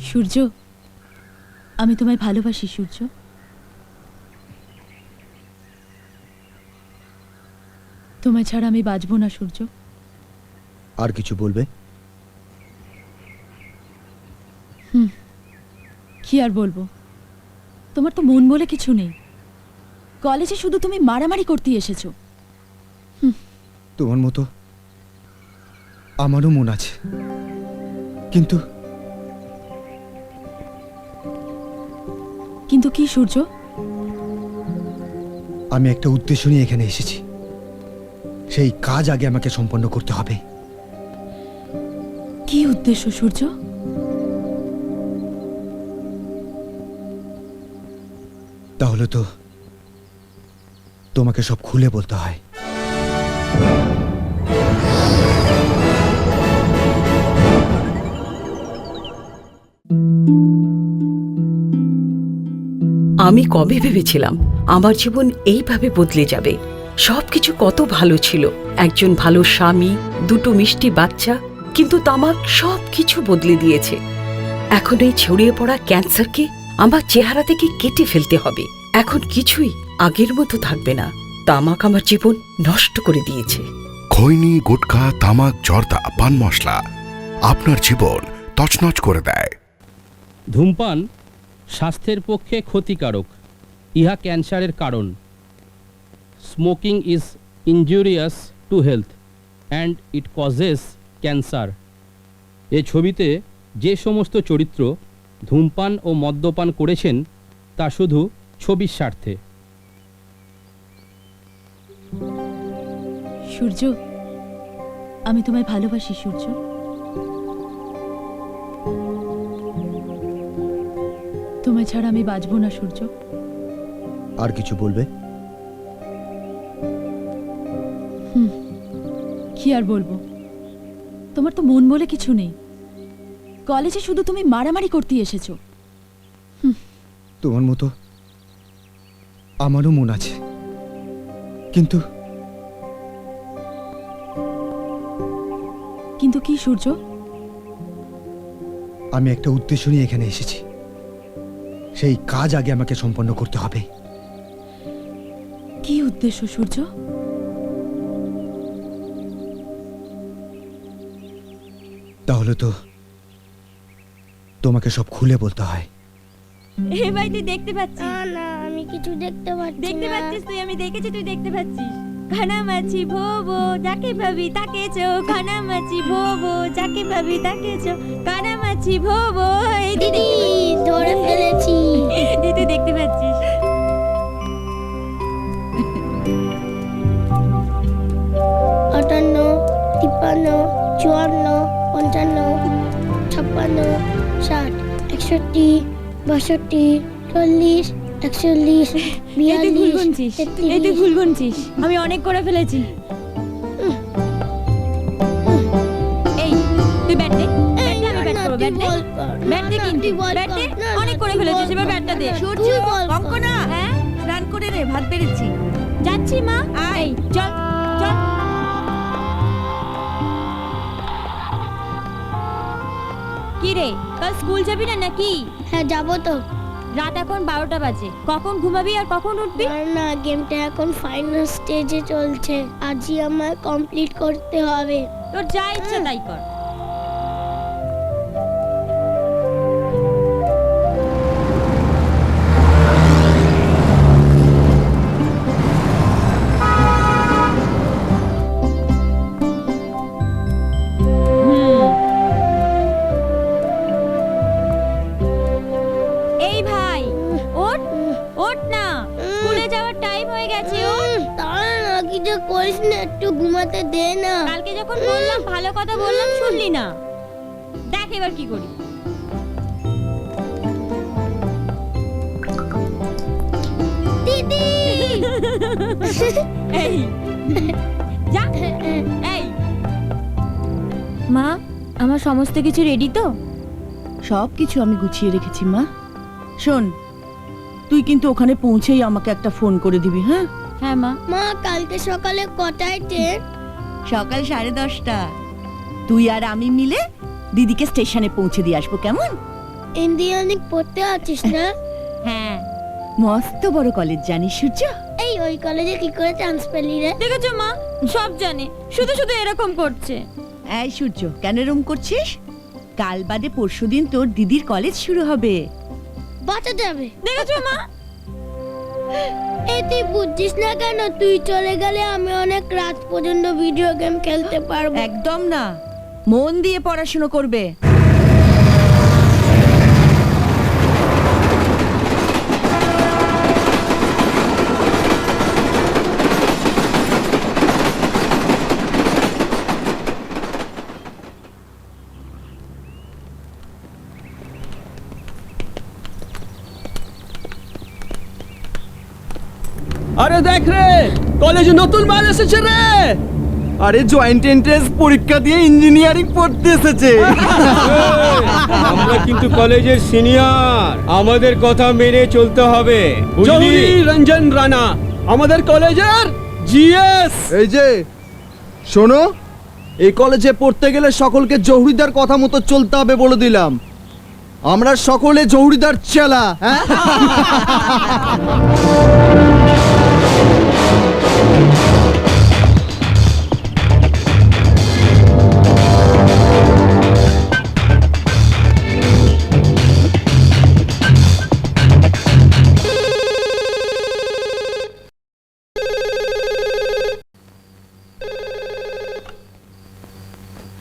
সূর্য, আমি তোমায় ভালোবাসি সূর্য। তোমায় ছাড়া আমি বাঁচবো না সূর্য। আর কিছু বলবে? কি আর বলবো, তোমার তো মন বলে কিছু নেই। কলেজে শুধু তুমি মারামারি করতে এসেছো। তোমার মতো আমারও মন আছে, কিন্তু কিন্তু কি সূর্য? আমি একটা উদ্দেশ্য নিয়ে এখানে এসেছি, সেই কাজ আগে আমাকে সম্পন্ন করতে হবে। কি উদ্দেশ্য সূর্য? তাহলে তো তোমাকে সব খুলে বলতে হয়। আমি কবে ভেবেছিলাম আমার জীবন এইভাবে বদলে যাবে। সবকিছু কত ভালো ছিল, একজন ভালো স্বামী, দুটো মিষ্টি বাচ্চা, কিন্তু তামাক সবকিছু বদলে দিয়েছে। এখন এই ছড়িয়ে পড়া ক্যান্সারকে আমার চেহারা থেকে কেটে ফেলতে হবে। এখন কিছুই আগের মতো থাকবে না। তামাক আমার জীবন নষ্ট করে দিয়েছে। খৈনি, গুটখা, তামাক, জর্দা, পান মশলা আপনার জীবন তছনছ করে দেয়। ধূমপান স্বাস্থ্যের পক্ষে ক্ষতিকারক, ইহা ক্যান্সারের কারণ। Smoking is injurious to health and it causes cancer. এ ছবিতে যে সমস্ত চরিত্র ধূমপান ও মদ্যপান করেছেন তা শুধু ছবির স্বার্থে। সূর্য, আমি তোমায় ভালোবাসি সূর্য। তোমায় ছাড়া আমি বাঁচবো না সূর্য। আর কিছু বলবে? কি আর বলবো, তোমার তো মন বলে কিছু নেই। কলেজে শুধু তুমি মারামারি করতে এসেছো। তোমার মতো আমারও মন আছে, কিন্তু কিন্তু কি সূর্য? আমি একটা উদ্দেশ্য নিয়ে এখানে এসেছি, সেই কাজ আগে আমাকে সম্পন্ন করতে হবে। কি উদ্দেশ্য সূর্য? তাহলে তো তোমাকে সব খুলে বলতে হয়। এ ভাই, তুই দেখতে পাচ্ছিস? না, আমি কিছু দেখতে পাচ্ছি দেখতে না। পাচ্ছিস তুই? আমি দেখেছি তুই দেখতে পাচ্ছিস। কানামাছি ভোবো যাকে ভাবি তাকে চো, কানামাছি ভোবো যাকে ভাবি তাকে চো, কানামাছি ভোবো। এই দিদি ধরে ফেলেছি। এই তুই দেখতে পাচ্ছিস? 58, 53, 54, 55, 56, 60, 61, 62, 40, 41, এই তুই ভুল 42, গুনছিস, 43। এই তুই ভুল গুনছিস। আমি অনেক করে ফেলেছি। এই তুই ব্যাট দে, ব্যাট দে, আমি ব্যাট করবো। ব্যাট দে, ব্যাট দে, কিন্তু ব্যাট দে। অনেক করে ফেলেছিস, এবার ব্যাটটা দে। সূর্য, কঙ্কনা, হ্যাঁ স্নান করে রে, ভাত বেড়েছি। যাচ্ছি মা। আয়, চল চল। কি রে, কাল স্কুল যাবি না নাকি? হ্যাঁ, যাবো তো। রাত এখন 12টা বাজে। কখন ঘুমাবি আর কখন উঠবি? না, গেমটা এখন ফাইনাল স্টেজে চলছে, আজই আমায় কমপ্লিট করতে হবে। তোর যা ইচ্ছা তাই কর। এই ভাই, ওঠ ওঠ না, স্কুলে যাওয়ার টাইম হয়ে গেছে। ওঠ। তাহলে না, কিছু করিস না, একটু ঘুমাতে দে না। কালকে যখন বললাম, ভালো কথা বললাম, শুনলি না। দেখ এবার কি করি। দিদি এই যা। এই মা, আমার সমস্ত কিছু রেডি তো? সব কিছু আমি গুছিয়ে রেখেছি মা। শোন, তুই কিন্তু ওখানে পৌঁছেই আমাকে একটা ফোন করে দিবি। হ্যাঁ হ্যাঁ মা। মা, কালকে সকালে কটায় ট্রেন? সকাল 10:30। তুই আর আমি মিলে দিদিকে স্টেশনে পৌঁছে দিয়ে আসবো, কেমন? ইন্ডিয়ানিক পড়তে আছিস না? হ্যাঁ, মস্ত বড় কলেজ জানিস সূর্য? এই ওই কলেজে কি করে চান্স পেলি রে? দেখেছো মা, সব জানে, শুধু শুধু এরকম করছে। এই সূর্য, কেন এরম করছিস? কাল বাদে পরশুদিন তোর দিদির কলেজ শুরু হবে। বাঁচাতে হবে। দেখেছো মা? এই তুই বুঝছিস না কেন? তুই চলে গেলে আমি অনেক রাত পর্যন্ত ভিডিও গেম খেলতে পারবো। একদম না, মন দিয়ে পড়াশোনা করবে। আরে দেখ রে, কলেজে নতুন মাল এসেছে রে। আরে জয়েন্ট এন্ট্রান্স পরীক্ষা দিয়ে ইঞ্জিনিয়ারিং পড়তে এসেছে। আমরা কিন্তু কলেজের সিনিয়র, আমাদের কথা মেনে চলতে হবে। জহুরি রঞ্জন রানা আমাদের কলেজের জিএস। এই যে শোনো, এই কলেজে পড়তে গেলে সকলকে জহুরিদার কথা মতো চলতে হবে বলে দিলাম। আমরা সকলে জহুরিদার চেলা। হ্যাঁ,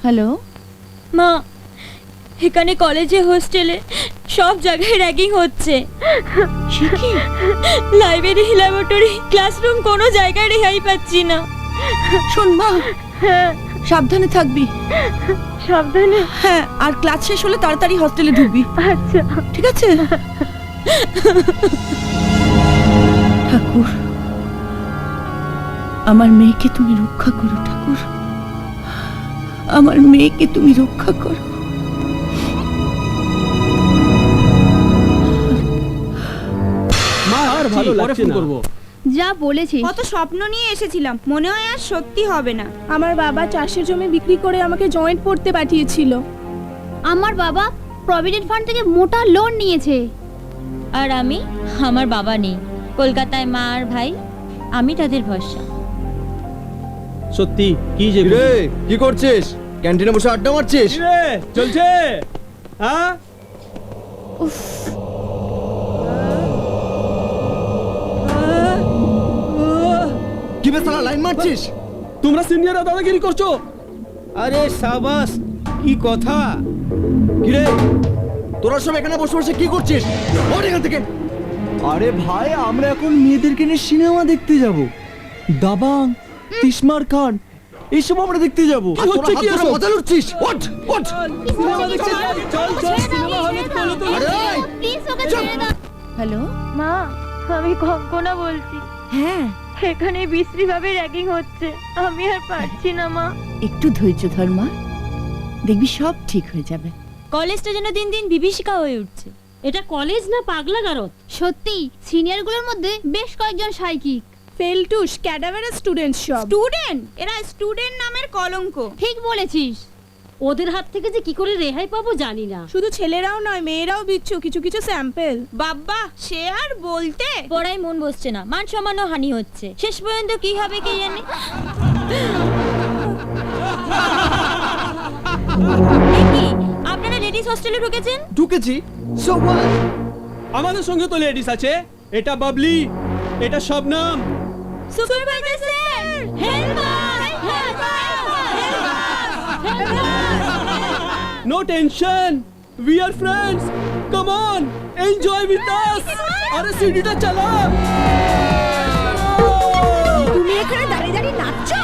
হ্যালো মা, এখানে কলেজে হোস্টেলে সব জায়গায় র্যাগিং হচ্ছে। লাইব্রেরি, ল্যাবরেটরি, ক্লাসরুম, কোনো জায়গায় রেহাই পাচ্ছি না। শোন মা, সাবধানে থাকবি। সাবধানে? হ্যাঁ, আর ক্লাস শেষ হলে তাড়াতাড়ি হস্টেলে ঢুকবি। আচ্ছা, ঠিক আছে? ঠাকুর, আমার মেয়েকে তুমি রক্ষা করো। ঠাকুর, আমার মেয়েকে তুমি রক্ষা করো। মা আর ভালো লাগছে না। যা বলেছি, কত স্বপ্ন নিয়ে এসেছিলাম, মনে হয় আর সত্যি হবে না। আমার বাবা চাষের জমি বিক্রি করে আমাকে জয়েন্ট পড়তে পাঠিয়েছিল। আমার বাবা প্রভিডেন্ট ফান্ড থেকে মোটা লোন নিয়েছে। আর আমি, আমার বাবা নেই, কলকাতায় মা আর ভাই, আমি তাদের ভরসা। সত্যি কি যে রে কি করছিস? ক্যান্টিনে বসে আড্ডা মারছিস? রে চলছে? হ্যাঁ, কি বে সালা লাইন মারছিস? তোমরা সিনিয়ররা দাদাগিরি করছো? আরে সাবাস, কি কথা। কি রে, তোরা সব এখানে বসে বসে কি করছিস? ওঠ এখান থেকে। আরে ভাই, আমরা এখন মেয়েদেরকে নিয়ে সিনেমা দেখতে যাব। দাবাং, তিসমার খান, এইসব আমরা দেখতে যাবো। কি হচ্ছে কি এসব? মজা লুটছিস? ওঠ ওঠ। সিনেমা দেখতে চল চল, সিনেমা হলে চলো তো। প্লিজ ওকে ছেড়ে দাও। হ্যালো মা, আমি কঙ্কনা বলছি। হ্যাঁ, এখানে বিশ্রীভাবে র্যাগিং হচ্ছে, আমি আর পারছি না মা। একটু ধৈর্য ধর মা, দেখবি সব ঠিক হয়ে যাবে। কলেজটা যেন দিন দিন বিভীষিকা হয়ে উঠছে। এটা কলেজ না পাগলাগারদ? সত্যি, সিনিয়রগুলোর মধ্যে বেশ কয়েকজন সাইকিক। ফেলটুস, ক্যাডাভারের স্টুডেন্ট সব। স্টুডেন্ট? এরা স্টুডেন্ট নামের কলঙ্ক। ঠিক বলেছিস। ওদের হাত থেকে যে কি করে রেহাই পাবো জানি না। শুধু ছেলেরাও নয়, মেয়েরাও বিচ্ছু, কিছু কিছু স্যাম্পেল। বাবা, সে আর বলতে। পড়াই মন বসছে না, মান সম্মানও হানি হচ্ছে। শেষ পর্যন্ত কি হবে কে জানে। কি আপনারা লেডিস হোস্টেলে ঢুকেছেন? ঢুকেছি। So what? আমাদের সঙ্গে তো লেডিস আছে। এটা বাবলি, এটা Shabnam. Supervisor sir, help us, help us. No tension, we are friends. Come on, enjoy with us. আরে সিডিটা চালা। তুমি এখানে দাঁড়িয়ে দাঁড়িয়ে নাচছো?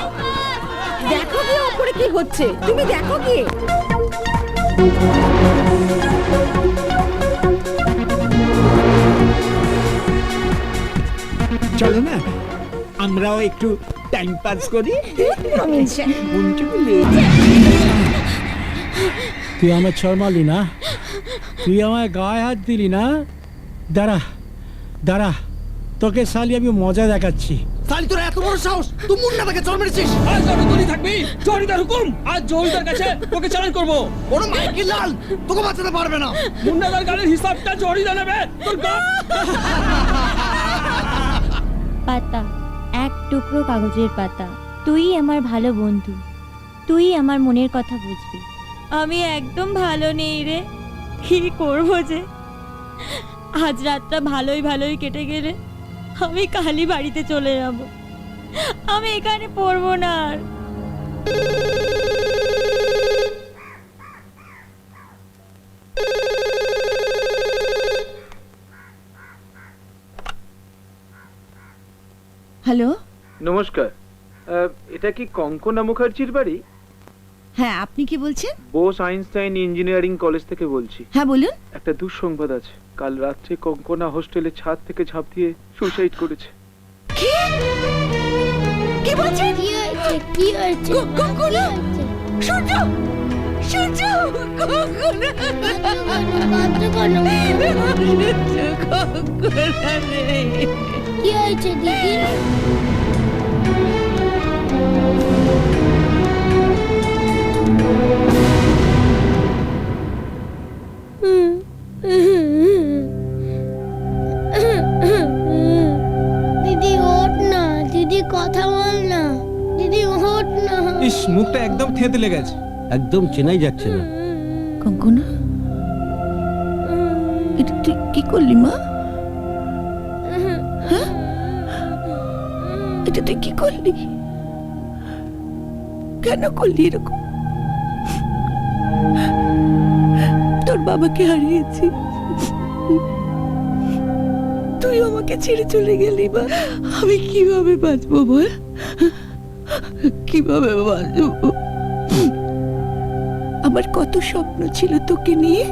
দেখো কি ওপরে কি হচ্ছে, তুমি দেখো কি। চলো না, আমরাও একটু টাইম পাস করি। তুই আমার ছড়মালি না, তুই আমার গায়ে হাত দিলি না। দাঁড়া দাঁড়া, তোকে শালি আমি মজা দেখাচ্ছি। শালি তোর এত বড় সাহস, তুই মুন্না থেকে চল মেরেছিস। আর যতদিনই থাকবি জহিদার হুকুম, আর জহিদার কাছে তোকে চ্যালেঞ্জ করব। ওর মাইকেল লাল তোকে বাঁচাতে পারবে না। মুন্নাদার গানের হিসাবটা জহিদা নেবে তোর পাতা, এক টুকরো কাগজের পাতা। তুই আমার ভালো বন্ধু, তুই আমার মনের কথা বুঝবি। আমি একদম ভালো নেই রে, কি করবো যে? আজ রাতটা ভালোই কেটে গেলে আমি কালই বাড়িতে চলে যাব। আমি এখানে পড়বো না আর। হ্যালো, নমস্কার, এটা কি কঙ্কনা মুখার্জির বাড়ি? হ্যাঁ আপনি কি বলছেন? বোস আইনস্টাইন ইঞ্জিনিয়ারিং কলেজ থেকে বলছি। হ্যাঁ বলুন। একটা দুঃসংবাদ আছে, কাল রাত্রে কঙ্কনা হোস্টেলের ছাদ থেকে ঝাঁপ দিয়ে সুসাইড করেছে। কি বলছেন? কি হয়েছে? কি হয়েছে? কঙ্কনা! সূর্য! সূর্য! কঙ্কনা! কঙ্কনা রে! কি হয়েছে দিদি? দিদি ওঠ না, দিদি কথা বল না, দিদি ওঠ না। ইস, মুখটা একদম থেঁতলে গেছে, একদম চেনাই যাচ্ছে না। কঙ্কনা, এটা তুই কি করলি মা? হ্যাঁ, এটা তুই কি করলি? কেন করলি এরকম? তোর বাবাকে হারিয়েছি, তুই আমাকে ছেড়ে চলে গেলি মা। আমি কিভাবে বাঁচবো বল? কিভাবে বাঁচবো? আমার কত স্বপ্ন ছিল তোকে নিয়ে।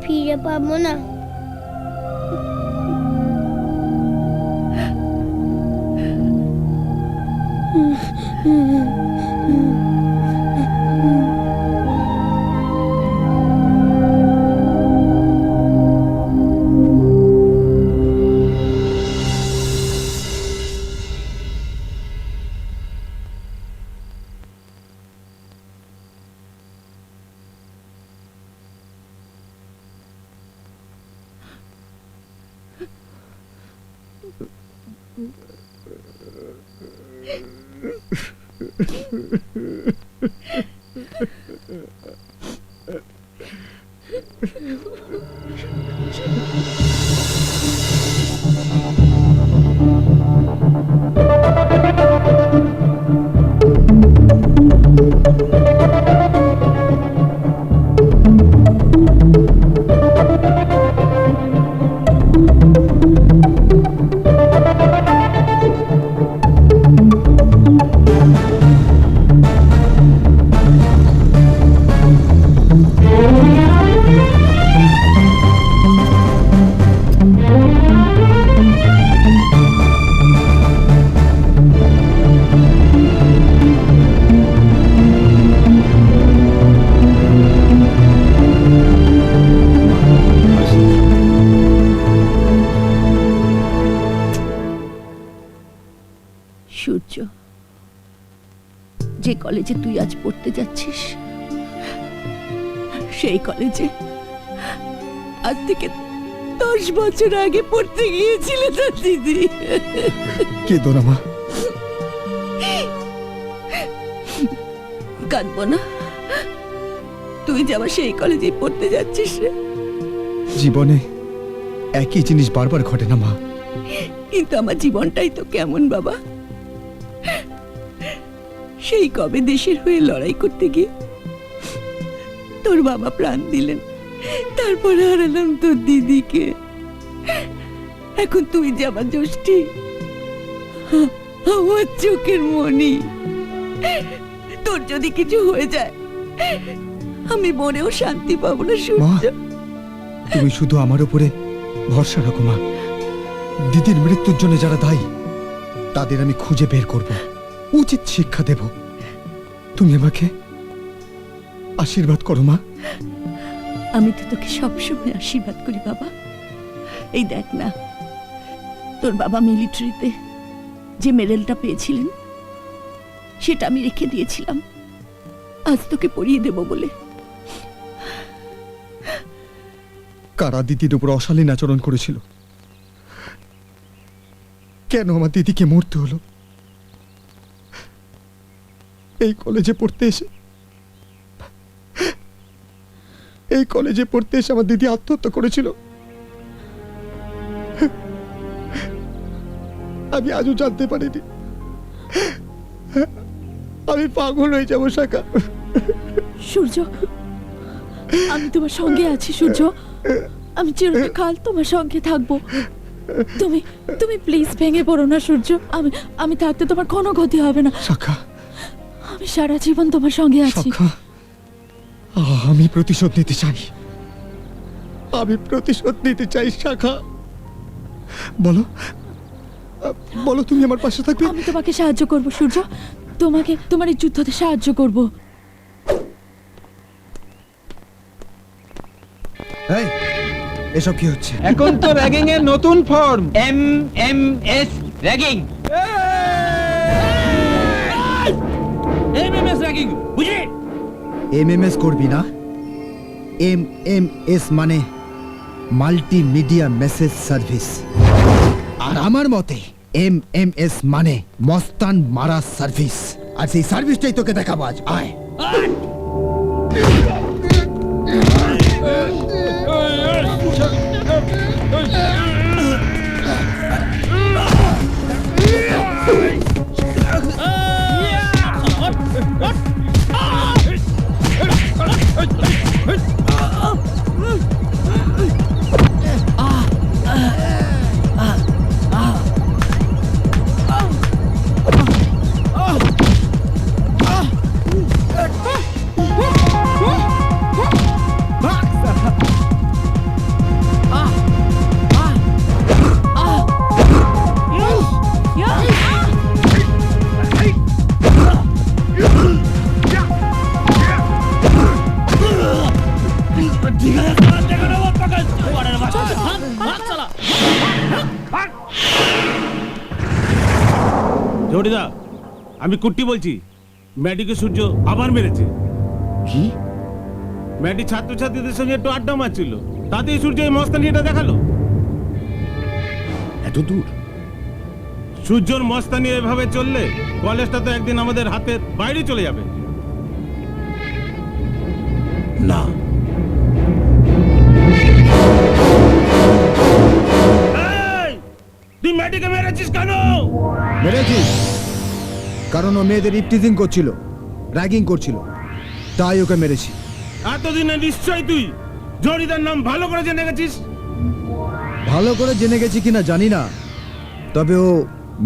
ফিরে পাবো না। সূর্য, যে কলেজে তুই আজ পড়তে যাচ্ছিস সেই কলেজে আজ থেকে 10 বছর আগে পড়তে গিয়েছিল তোর দিদি। কে তোরা মা? কাঁদবো না, তুই যে আবার সেই কলেজে পড়তে যাচ্ছিস রে। জীবনে একই জিনিস বারবার ঘটে না মা। কিন্তু আমার জীবনটাই তো কেমন বাবা। সেই কবে দেশের হয়ে লড়াই করতে গিয়ে তোর বাবা প্রাণ দিলেন, তারপরে হারালাম তোর দিদিকে। এখন তুই যে আমার জ্যোষ্ঠী, আমার চোখের মনি, তোর যদি কিছু হয়ে যায় আমি মনেও শান্তি পাবো না সূর্য। তুমি শুধু আমার উপরে ভরসা রাখো মা। দিদির মৃত্যুর জন্য যারা দায়ী তাদের আমি খুঁজে বের করব, উচিত শিক্ষা দেব। তুমি আমাকে আশীর্বাদ করো মা। আমি তো তোকে সবসময় আশীর্বাদ করি বাবা। এই দেখ না, তোর বাবা মিলিটারিতে যে মেডেলটা পেয়েছিলেন সেটা আমি রেখে দিয়েছিলাম আজ তোকে পরিয়ে দেব বলে। কারা দিদির উপর অশালীন আচরণ করেছিল? কেন আমার দিদিকে মরতে হলো? এই কলেজে পড়তে এসে আমার দিদি আত্মহত্যা করেছিল। আমি আজও জানতে পারিনি। আমি পাগল হয়ে যাবো শাখা। সূর্য, আমি তোমার সঙ্গে আছি সূর্য। আমি চিরকাল তোমার সঙ্গে থাকবো। তুমি তুমি প্লিজ ভেঙে পড়ো না সূর্য। আমি থাকতে তোমার কোনো ক্ষতি হবে না শাখা। আমি সারা জীবন তোমার সঙ্গে আছি। শাখা, আমি প্রতিশোধ নিতে চাই। আমি প্রতিশোধ নিতে চাই শাখা। বলো বলো, তুমি আমার পাশে থাকবে? আমি তোমাকে সাহায্য করব সূর্য। তোমার এই যুদ্ধতে সাহায্য করব। এই, এসব কি হচ্ছে? এখন তো র্যাগিং এর নতুন form, MMS ragging. MMS ragging বুঝি? MMS করবি না? MMS মানে মাল্টিমিডিয়া মেসেজ সার্ভিস। আর আমার মতে MMS মানে মস্তান মারা সার্ভিস। আর সেই সার্ভিসটাই তোকে দেখাবো আজ। আয়। জড়িদা, আমি কুট্টি বলছি। ম্যাডিকে সূর্য আবার মেরেছে। কি? ম্যাডি ছাত্রছাত্রীদের সঙ্গে একটু আড্ডা মারছিল, তাতেই সূর্য এই মস্তানিটা দেখালো। এত দূর? সূর্যর মস্তানি এভাবে চললে কলেজটা তো একদিন আমাদের হাতের বাইরে চলে যাবে। না, তুই ম্যাডিকে মেরেছিস কেন? মেরেছিস কারণ ও মেয়েদের ইপটিজিং করছিল, র্যাগিং করছিল, তাই ওকে মেরেছি। এতদিনে নিশ্চয়ই তুই জড়িদার নাম ভালো করে জেনে গেছিস। ভালো করে জেনে গেছি কিনা জানি না, তবে ও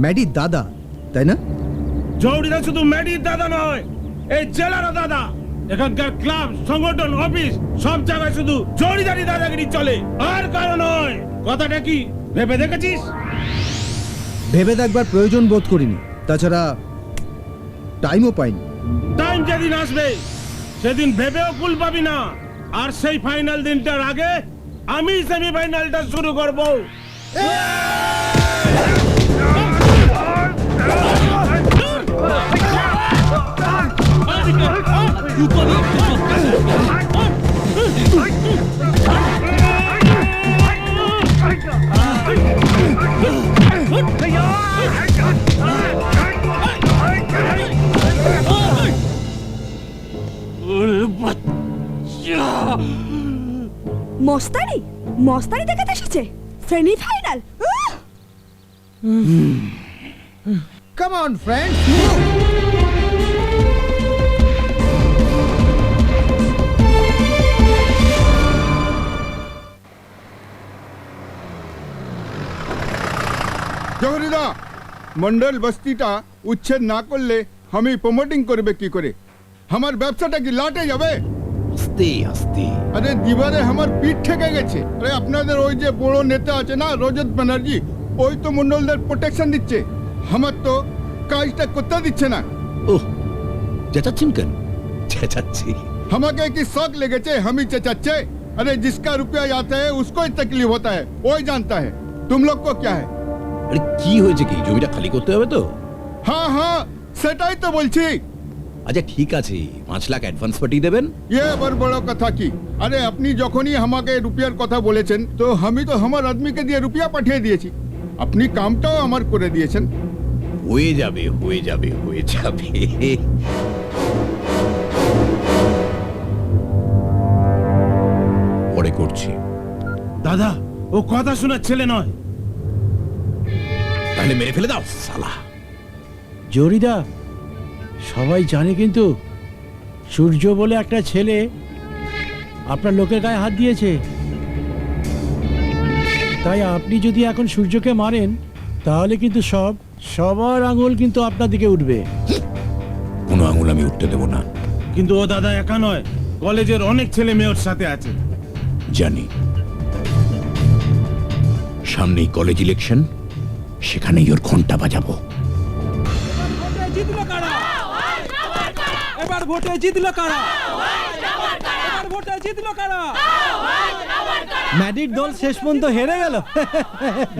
ম্যাডির দাদা, তাই না? জড়িদা শুধু ম্যাডির দাদা নয়, এই জেলারও দাদা। এখানকার ক্লাব, সংগঠন, অফিস সব জায়গায় শুধু জড়িদারি দাদাগিরি চলে, আর কারণ নয়। কথাটা কি ভেবে দেখেছিস? ভেবে দেখবার প্রয়োজন বোধ করিনি, তাছাড়া টাইমও পাইনি। টাইম যেদিন আসবে সেদিন ভেবেও কুল পাবি না। আর সেই ফাইনাল দিনটার আগে আমি সেমিফাইনালটা শুরু করব। মস্তানি মস্তানি দেখাতে এসেছে সেমিফাইনাল। কাম অন ফ্রেন্ডস, জহরিদা, মন্ডল বস্তিটা উচ্ছেদ না করলে আমি প্রমোটিং করবে কি করে? আমার ব্যবসাটা কি লাটে যাবে? আস্তে আস্তে। আরে দিবারে আমার পিঠ ঠেকে গেছে। আরে আপনাদের ওই যে বড় নেতা আছে না, রজত ব্যানার্জি, ওই তো মন্ডলদের প্রোটেকশন দিচ্ছে, আমার তো কাজটা করতে দিচ্ছে না। ওহ, চেঁচাচ্ছেন কেন? চেঁচাচ্ছি আমাকে কি শক লেগেছে আমি চেঁচাচ্ছে? अरे जिसका रुपया आता है उसको ही तकलीफ होता है, वही जानता है। तुम लोग को क्या है? আরে কি হয়েছে কি? জমিটা খালি করতে হবে তো? हाँ हाँ সেটাই তো বলছি। আচ্ছা ঠিক আছে, 5 লাখ অ্যাডভান্স পাঠিয়ে দেবেন। ये বড় কথা কি? আরে আপনি যখনই আমাকে রুপিয়ার কথা বলেছেন তো আমি তো আমার আদমিকে দিয়ে রুপিয়া পাঠিয়ে দিয়েছি। আপনি কামটাও আমার করে দিয়েছেন। হয়ে যাবে হয়ে যাবে হয়ে যাবে। পরে করছি। দাদা ও কথা শোনার ছেলে নয়। তাহলে মেরে ফেলে দাও শালা। জরিদা, সবাই জানে কিন্তু সূর্য বলে একটা ছেলে আপনার লোকের গায়ে হাত দিয়েছে। তাই আপনি যদি এখন সূর্যকে মারেন তাহলে কিন্তু সবার আঙুল কিন্তু আপনার দিকে উঠবে। কোনো আঙুল আমি উঠতে দেব না। কিন্তু ও দাদা একা নয়, কলেজের অনেক ছেলে মেয়ে ওর সাথে আছে। জানি। সামনেই কলেজ ইলেকশন, সেখানেই ওর ঘন্টা বাজাবো। এবার ভোটে জিতলো কারা? এবার ভোটে জিতলো কারা? ম্যাডির দল শেষ পর্যন্ত হেরে গেল।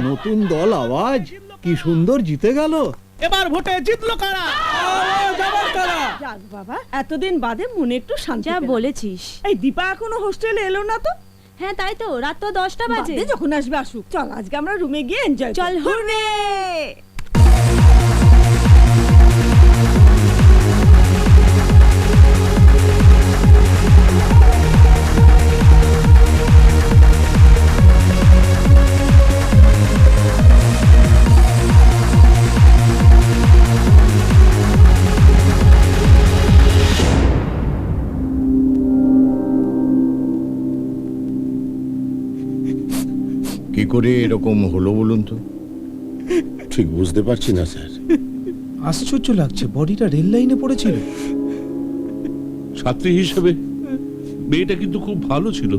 নতুন দল আওয়াজ কি সুন্দর জিতে গেল। এবার ভোটে জিতলো কারা? যাক বাবা, এতদিন বাদে মনে একটু শান্তি যা পেলাম। বলেছিস। এই দীপা এখনো হোস্টেলে এলো না তো? হ্যাঁ তাই তো, রাত তো 10টা বাজে। বাদে যখন আসবে আসুক। চল আজকে আমরা রুমে গিয়ে এনজয় চল হুররে। কি করে এরকম হলো বলুন তো? ঠিক বুঝতে পারছি না স্যার। আশ্চর্য লাগছে, বডিটা রেল লাইনে পড়েছিল। ছাত্রী হিসেবে মেয়েটা কিন্তু খুব ভালো ছিল।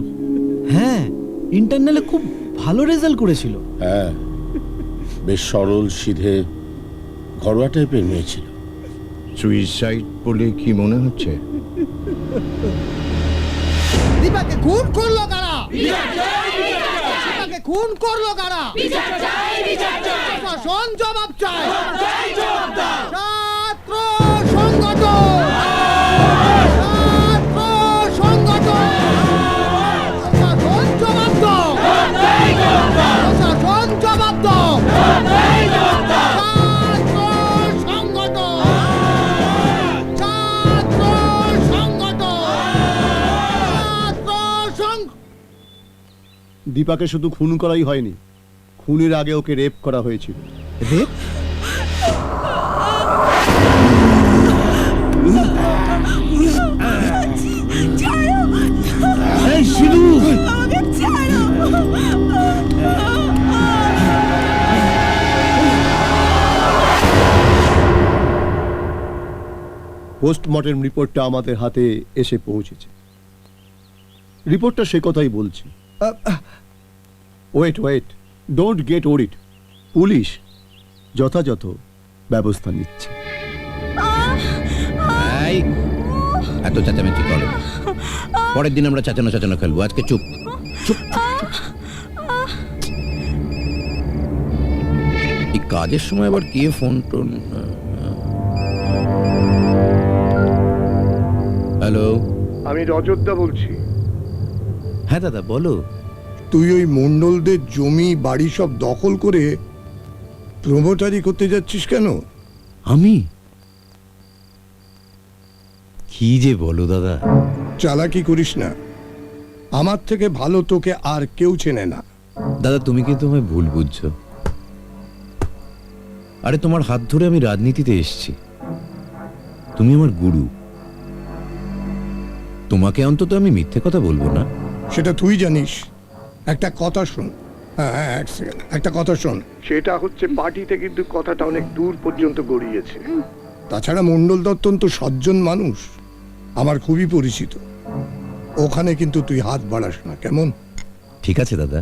হ্যাঁ, ইন্টারনালে খুব ভালো রেজাল্ট করেছিল। হ্যাঁ, বেশ সরল সিধে ঘরোয়া টাইপের মেয়ে ছিল। সুইসাইড বলে কি মনে হচ্ছে? দীপাকে খুন করলো কারা? দীপাকে খুন করলো কারা? প্রশাসন জবাব চায়। ছাত্র সংগঠন, ছাত্র সংগঠন, প্রশাসন জবাব দাও। প্রশাসন জবাব দাও। ছাত্র সংগঠন, ছাত্র সংগঠন, ছাত্র দীপাকে শুধু খুন করাই হয়নি, খুনের আগে ওকে রেপ করা হয়েছিল। রেপ? পোস্টমর্টেম রিপোর্টটা আমাদের হাতে এসে পৌঁছেছে। রিপোর্টটা সে কথাই বলছে। Wait, don't get worried. Police যথাযথ ব্যবস্থা নিচ্ছে। এই, এত চেঁচামেচি করে না। পরের দিন আমরা চেঁচানো খেলবো। আজকে চুপ চুপ। এই কাজের সময় আবার কে ফোন টোন? হ্যালো, আমি রজতদা বলছি। হ্যাঁ দাদা বলো। তুই ওই মন্ডলদের জমি বাড়ি সব দখল করে প্রমোটারি করতে যাচ্ছিস কেন? আমি? কি যে বলো দাদা। চালাকি করিস না, আমার থেকে ভালো তোকে আর কেউ চেনে না। দাদা তুমি কিন্তু আমায় ভুল বুঝছো। আরে তোমার হাত ধরে আমি রাজনীতিতে এসেছি। তুমি আমার গুরু। তোমাকে অন্তত আমি মিথ্যে কথা বলবো না। সেটা তুই জানিস। একটা কথা শোন। হ্যাঁ, এক সেকেন্ড, একটা কথা শোন। সেটা হচ্ছে পার্টিতে কিন্তু কথাটা অনেক দূর পর্যন্ত গড়িয়েছে। তাছাড়া মণ্ডল দত্ত তো সজ্জন মানুষ, আমার খুবই পরিচিত। ওখানে কিন্তু তুই হাত বাড়াস না, কেমন? ঠিক আছে দাদা,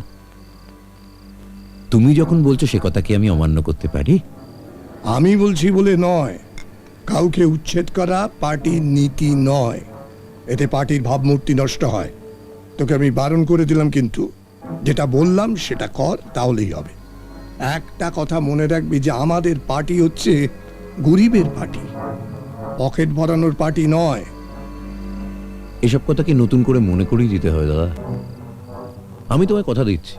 তুমি যখন বলছো সে কথা কি আমি অমান্য করতে পারি? আমি বলছি বলে নয়, কাউকে উচ্ছেদ করা পার্টির নীতি নয়, এতে পার্টির ভাবমূর্তি নষ্ট হয়। তোকে আমি বারণ করে দিলাম, কিন্তু যেটা বললাম সেটা কর, তাহলেই হবে। একটা কথা মনে রাখবি যে আমাদের পার্টি হচ্ছে গরিবের পার্টি, পকেট ভরানোর পার্টি নয়। এসব কথা কি নতুন করে মনে করিয়ে দিতে হয় দাদা? আমি তোমায় কথা দিচ্ছি,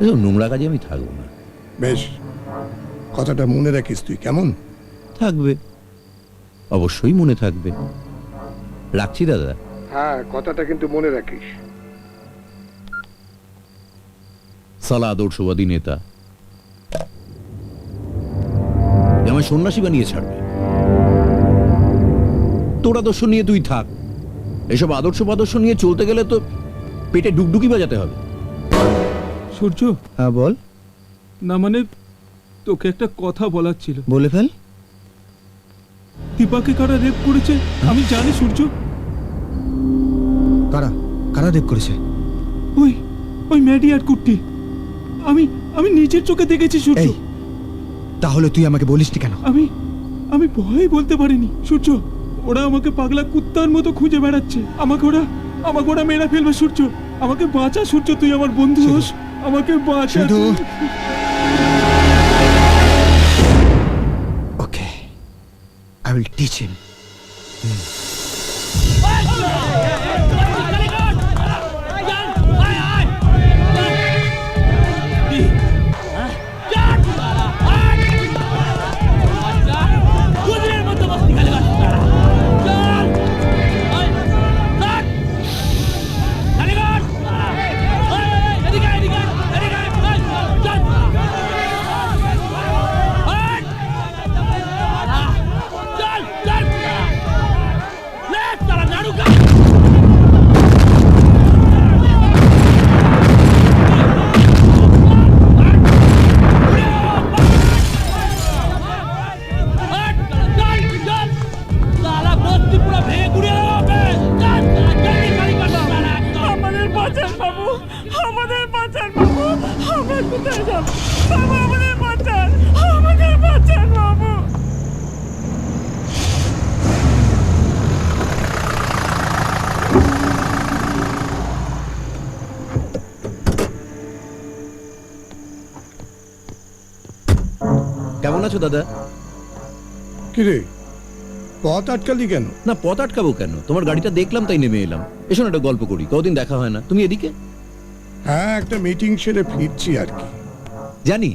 এসব নোংরা কাজে আমি থাকবো না। বেশ, কথাটা মনে রাখিস তুই, কেমন? থাকবে, অবশ্যই মনে থাকবে। রাখছি দাদা। হ্যাঁ, কথাটা কিন্তু মনে রাখিস। সালা আদর্শবাদী নেতা আমায় সন্ন্যাসী বানিয়ে ছাড়বে। তোর আদর্শ নিয়ে তুই থাক, এসব আদর্শ পাদর্শ নিয়ে চলতে গেলে তো পেটে ডুকডুকি বাজাতে হবে। সূর্য, হ্যাঁ বল। না মানে তোকে একটা কথা বলার ছিল। বলে ফেল। দীপাকে কারা রেপ করেছে আমি জানি সূর্য। কারা কারা রেপ করেছে? ওই ওই ম্যাডি আর কুট্টি, আমি আমি নিজের চোখে দেখেছি সূর্য। তাহলে তুই আমাকে বলিসনি কেন? আমি ভয়ে বলতে পারিনি সূর্য। ওরা আমাকে পাগলা কুত্তার মতো খুঁজে বেড়াচ্ছে। আমাকে ওরা মেরে ফেলবে সূর্য। আমাকে বাঁচা সূর্য, তুই আমার বন্ধু হোস, আমাকে বাঁচা। ওকে, I will teach him. কেমন আছো দাদা? কিরে, পথ আটকালি কেন? না, পথ আটকাবো কেন? তোমার গাড়িটা দেখলাম তাই নেমে এলাম। এসো না, একটা গল্প করি, কতদিন দেখা হয় না। তুমি এদিকে? হ্যাঁ, একটা মিটিং সেরে ফিরছি আর কি। জানি,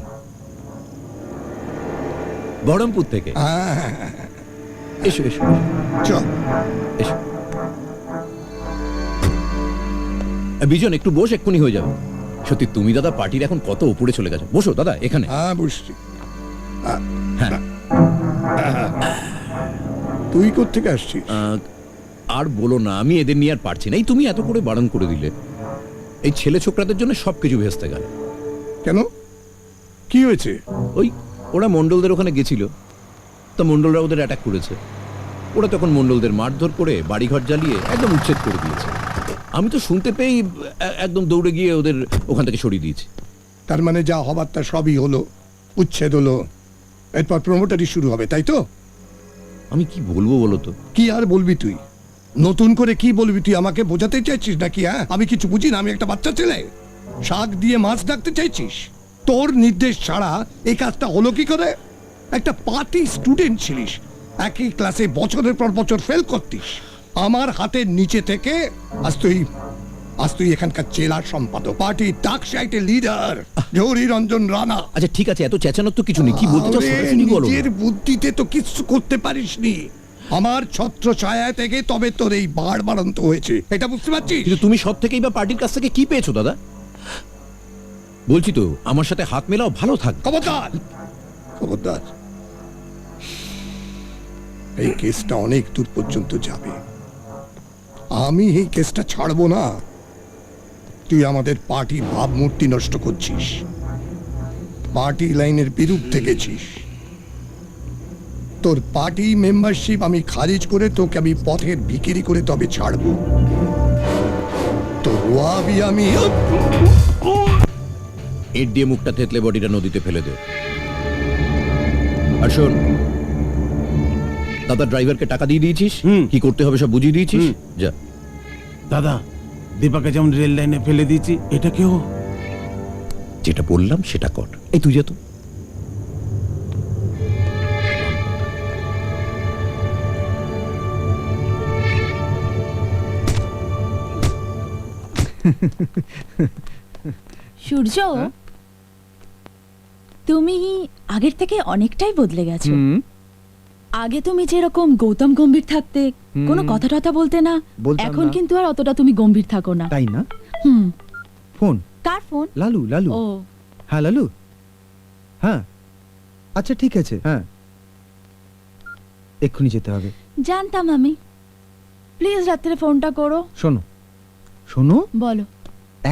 বহরমপুর থেকে। এসো এসো, চল এসো। বিজন, একটু বস, এক্ষুনি হয়ে যাবে। সত্যি তুমি দাদা পার্টির এখন কত উপরে চলে গেছো। বসো দাদা, এখানে। হ্যাঁ, বসছি। হ্যাঁ, তুই কোত্থেকে আসছিস? আর বলো না, আমি এদের নিয়ে আর পারছি না। এই তুমি এত করে বারণ করে দিলে, এই ছেলে ছোকরাদের জন্য সবকিছু ভেস্তে গেল। কেন, কি হয়েছে? ওই ওরা মণ্ডলদের ওখানে গেছিল, তা মণ্ডলরা ওদের অ্যাটাক করেছে। ওরা তখন মণ্ডলদের মারধর করে বাড়িঘর জ্বালিয়ে একদম উচ্ছেদ করে দিয়েছে। আমি তো শুনতে পেয়েই একদম দৌড়ে গিয়ে ওদের ওখান থেকে সরিয়ে দিয়েছি। তার মানে যা হবার তা সবই হলো, উচ্ছেদ হলো, এরপর প্রমোটারি শুরু হবে, তাই তো? আমি কি বলবো বলো তো? কি আর বলবি তুই? নতুন করে কি বলবি তুই? আমাকে বোঝাতে চাইছিস নাকি? হ্যাঁ, আমি কিছু বুঝি না, আমি একটা বাচ্চা ছেলে? শাক দিয়ে মাছ ডাকতে চাইছিস? তোর নির্দেশ ছাড়া এই কাজটা হলো কি করে? একটা পার্টি স্টুডেন্ট ছিলিস, একই ক্লাসে বছরের পর বছর ফেল করতিস। আমার হাতের নিচে থেকে আজ তুই এখানকার জেলা সম্পাদক, পার্টি ডাক সাইটের লিডার জহরি রঞ্জন রানা। আচ্ছা ঠিক আছে, এত চেঁচানোর তো কিছু নেই। কি বলতে চাও বলো। নিজের বুদ্ধিতে তো কিছু করতে পারিসনি। আমার ছত্র ছায়া থেকে তবে তোর এই বাড়বাড়ন্ত হয়েছে, এটা বুঝতে পারছিস? কিন্তু তুমি সব থেকেই বা পার্টির কাছ থেকে কি পেয়েছো দাদা? বলছি তো, আমার সাথে হাত মেলাও, ভালো থাক। খবরদার, খবরদার। এই কেসটা অনেক দূর পর্যন্ত যাবে। আমি এই কেসটা ছাড়বো না। তুই আমাদের পার্টির ভাবমূর্তি নষ্ট করছিস, পার্টি লাইনের বিরুদ্ধে গেছিস। তোর পার্টি মেম্বারশিপ আমি খারিজ করে তোকে আমি পথের ভিখিরি করে তবে ছাড়বো। তোর ওয়াবি আমি ইট দিয়ে মুখটা থেতলে বডিটা নদীতে ফেলে দে। আর শোন, দাদা ড্রাইভারকে টাকা দিয়ে দিয়েছিস, কি করতে হবে সব বুঝিয়ে দিয়েছিস, যা। দাদা, দীপাকে যেমন রেল লাইনে ফেলে দিয়েছি, এটা কেউ যেটা বললাম সেটা কর। এই তুই যা তো। সূর্য, তুমি আগের থেকে অনেকটাই বদলে গেছো। আগে তুমি যেরকম গৌতম গম্ভীর থাকতে, কোনো কথা টথা বলতে না, এখন কিন্তু আর অতটা তুমি গম্ভীর থাকো না, তাই না? ফোন কার ফোন? লালু। লালু? ও হ্যাঁ লালু, হ্যাঁ আচ্ছা ঠিক আছে, হ্যাঁ এক্ষুনি যেতে হবে। জানতাম আমি। প্লিজ রাত্রে ফোনটা করো। শোনো শোনো, বলো।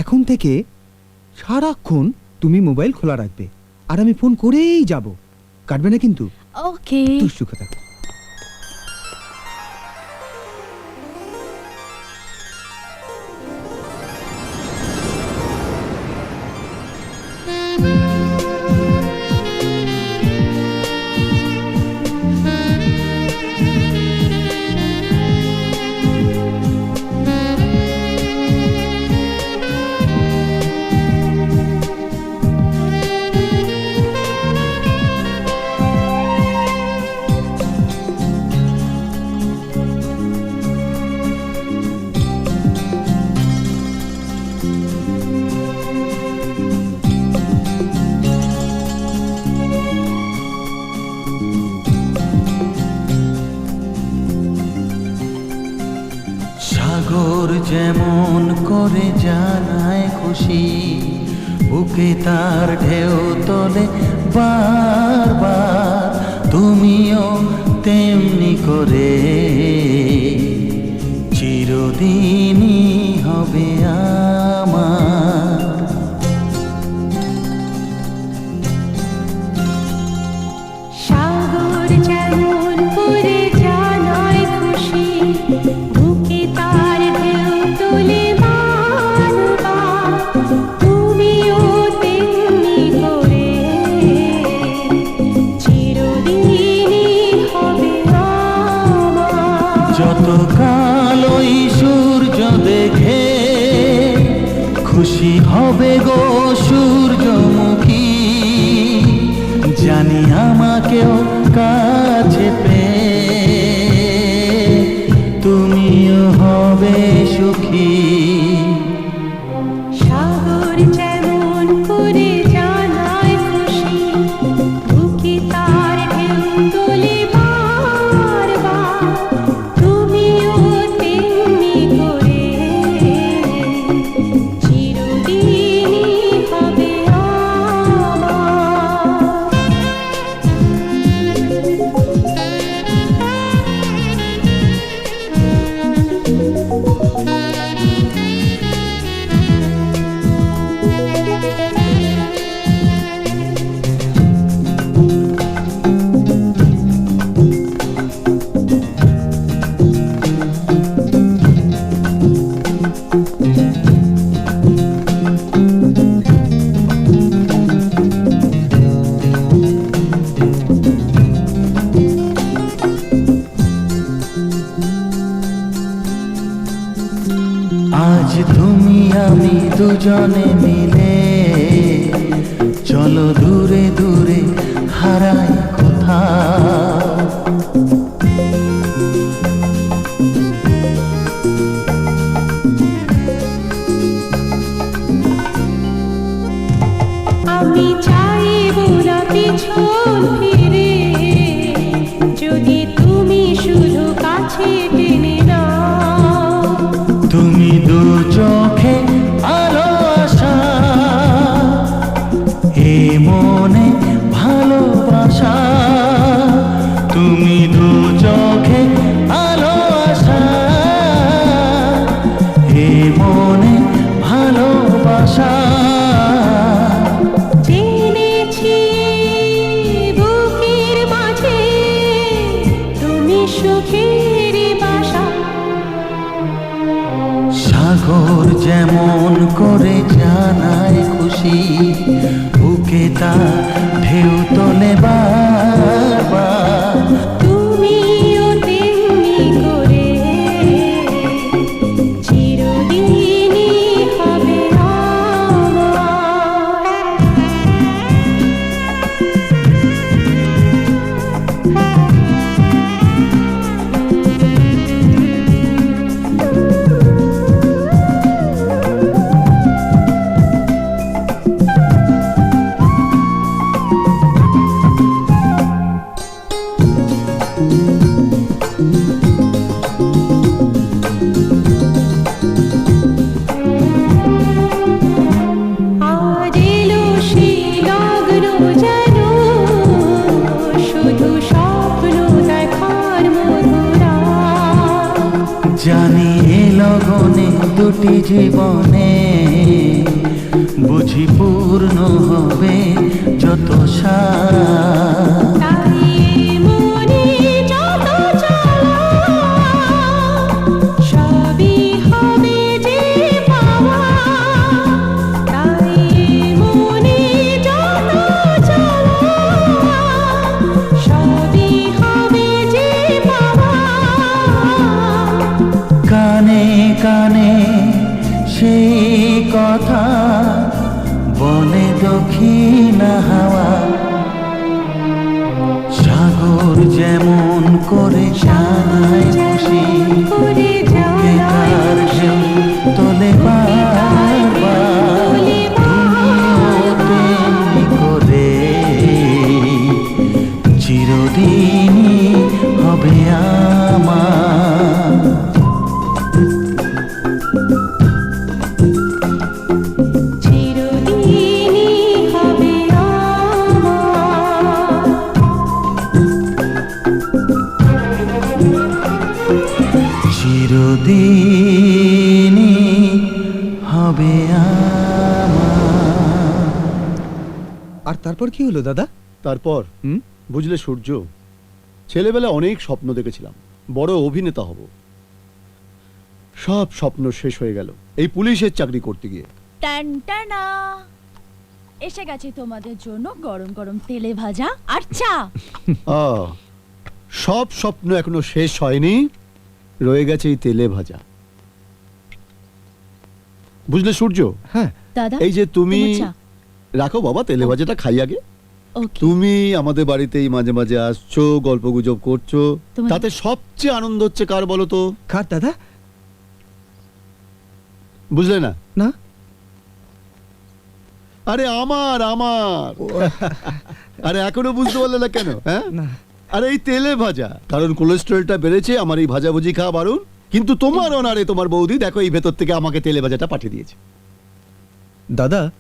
এখন থেকে সারাক্ষণ তুমি মোবাইল খোলা রাখবে, আর আমি ফোন করেই যাব, কাটবে না কিন্তু। ওকে। দুষ্টু কথা। সাগর যেমন করে জানায় খুশি, বুকে তার ঢেউ তোলে বারবার, তুমিও তেমনি করে চিরদিনই হবে আমার। সাগর যেমন করে জানায় খুশি, বুকে তার ঢেউ তোলে বারবার, তুমিও তেমনি করে চিরদিনই হবে আমার। যতকাল ওই সূর্য দেখে খুশি হবে গো সূর্যমুখী, জানি আমাকেও কাছে পেয়ে তুমিও হবে সুখী। সাগর যেমন করে জানায় খুশি, বুকে তার ঢেউ তোলে বারবার, তুমিও তেমনি করে চিরদিনই হবে আজ তুমি আমি দুজনে মিলে চলো দূরে দূরে হারাই কোথাও। আমি চাইব না পিছন ফিরে, যদি তুমি শুধু কাছে টেনে নাও। তুমি দু চোখে আলো আশা, এ মনে ভালোবাসা, তুমি দু চোখে আলো আশা, এ মনে ভালোবাসা। জেনেছি বুকের মাঝে যেমন করে জানায় খুশি, বুকে তা ঢেউ তোলে বারবার। তুমিও তেমনি করে চিরদিনই হবে আজ এলো সেই লগ্ন যেন শুধু স্বপ্ন দেখার মধুরা। জানি এ লগনে দুটি জীবনে বুঝি পূর্ণ হবে যত সার। তাই মনে যত চাওয়া সবই হবে যে পাওয়া। তাই মনে যত চাওয়া সবই হবে যে পাওয়া। কানে কানে সেই কথা বলে দক্ষিণা হাওয়া। সাগর যেমন করে জানায় খুশি, বুকে তার ঢেউ তোলে বারবার। তুমিও তেমনি করে চিরদিনই হবে আমার। চিরদিনই হবে আমার। চিরদিনই হবে আমার। আর তারপর কি হলো দাদা? তারপর বুঝলে সূর্য, ছেলেবেলা অনেক স্বপ্ন দেখেছিলাম, বড় অভিনেতা হব। সব স্বপ্ন শেষ হয়ে গেল এই পুলিশের চাকরি করতে গিয়ে। টানটানা এসে গেছে তোমাদের জন্য গরম গরম তেলে ভাজা আর চা। সব স্বপ্ন এখনো শেষ হয়নি, রয়ে গেছে এই তেলে ভাজা। বুঝলে সূর্য, হ্যাঁ দাদা এই যে তুমি তোমার চা। রাখো বাবা, তেলে ভাজাটা খাই আগে। ওকে। তুমি আমাদের বাড়িতেই মাঝে মাঝে আসছো, গল্প গুজব করছো, তোমার- তাতে সবচেয়ে আনন্দ হচ্ছে কার বলো তো? কার দাদা? বুঝলে না? না। আরে আমার আমার আরে এখনো বুঝতে পারলে না কেন? হ্যাঁ, আরে এই তেলে ভাজা, কারণ কোলেস্টেরলটা বেড়েছে, আমার এই ভাজাভুজি খাওয়া বারণ। কিন্তু তোমার অনারে তোমার বৌদি দেখো এই ভেতর থেকে আমাকে তেলে ভাজাটা পাঠিয়ে দিয়েছে। দাদা,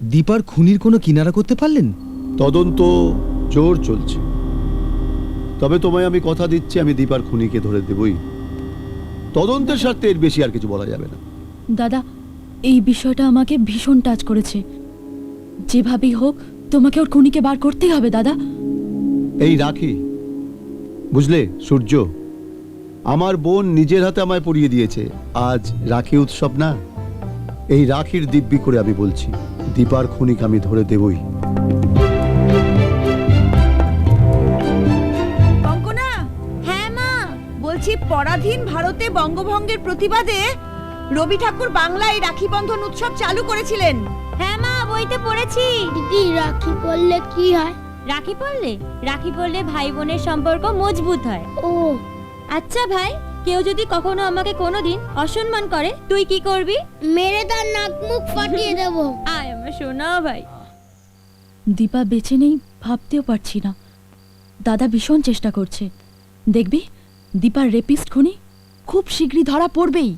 দীপার খুনির কোনো কিনারা করতে পারলেন? তদন্ত জোর চলছে, তবে তোমায় আমি কথা দিচ্ছি আমি দীপার খুনিকে ধরে দেবই। তদন্তের স্বার্থে এর বেশি আর কিছু বলা যাবে না। দাদা, এই বিষয়টা আমাকে ভীষণ টাচ করেছে। যেভাবেই হোক তোমাকে ওর খুনিকে বার করতেই হবে দাদা। এই রাখি, বুঝলে সূর্য, আমার বোন নিজের হাতে আমায় পরিয়ে দিয়েছে। আজ রাখি উৎসব না, এই রাখির দিব্যি করে আমি বলছি দীপার খুনিকে আমি ধরে দেবই। কঙ্কনা, হ্যাঁ মা বলছি, পরাধীন ভারতে বঙ্গভঙ্গের প্রতিবাদে রবি ঠাকুর বাংলায় রাখি বন্ধন উৎসব চালু করেছিলেন। হ্যাঁ মা, বইতে পড়েছি। দিদি রাখি পরলে কি হয়? রাখি পরলে ভাই বোনের সম্পর্ক মজবুত হয়। ও আচ্ছা ভাই, কেউ যদি কখনো আমাকে কোনোদিন অসম্মান করে তুই কি করবি? মেরে তার নাক মুখ ফাটিয়ে দেব। আয় আমার সোনা ভাই। দীপা বেঁচে নেই ভাবতেও পারছি না। দাদা ভীষণ চেষ্টা করছে, দেখবি দীপার রেপিস্ট খুনি খুব শীঘ্রই ধরা পড়বেই।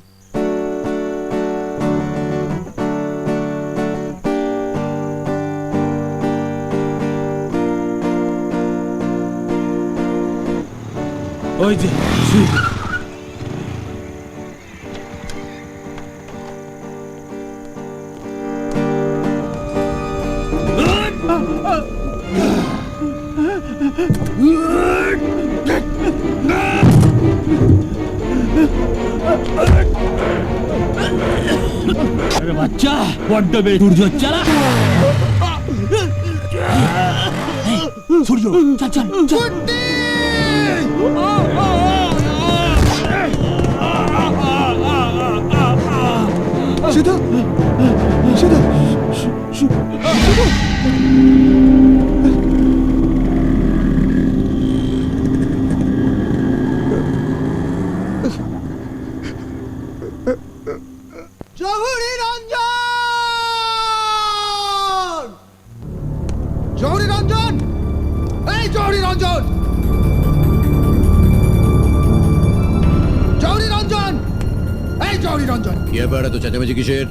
ওই যে শুয়ে পড়। শুয়ারের বাচ্চা বড্ড বেড়ে সূর্য চালা সূর্য চল চল চল সিধু সিধু জহুরি রঞ্জন জহুরি রঞ্জন এই জহুরি রঞ্জন জহুরি রঞ্জন এই জহুরি রঞ্জন কি ব্যাপার এত চেঁচামেচি কিসের?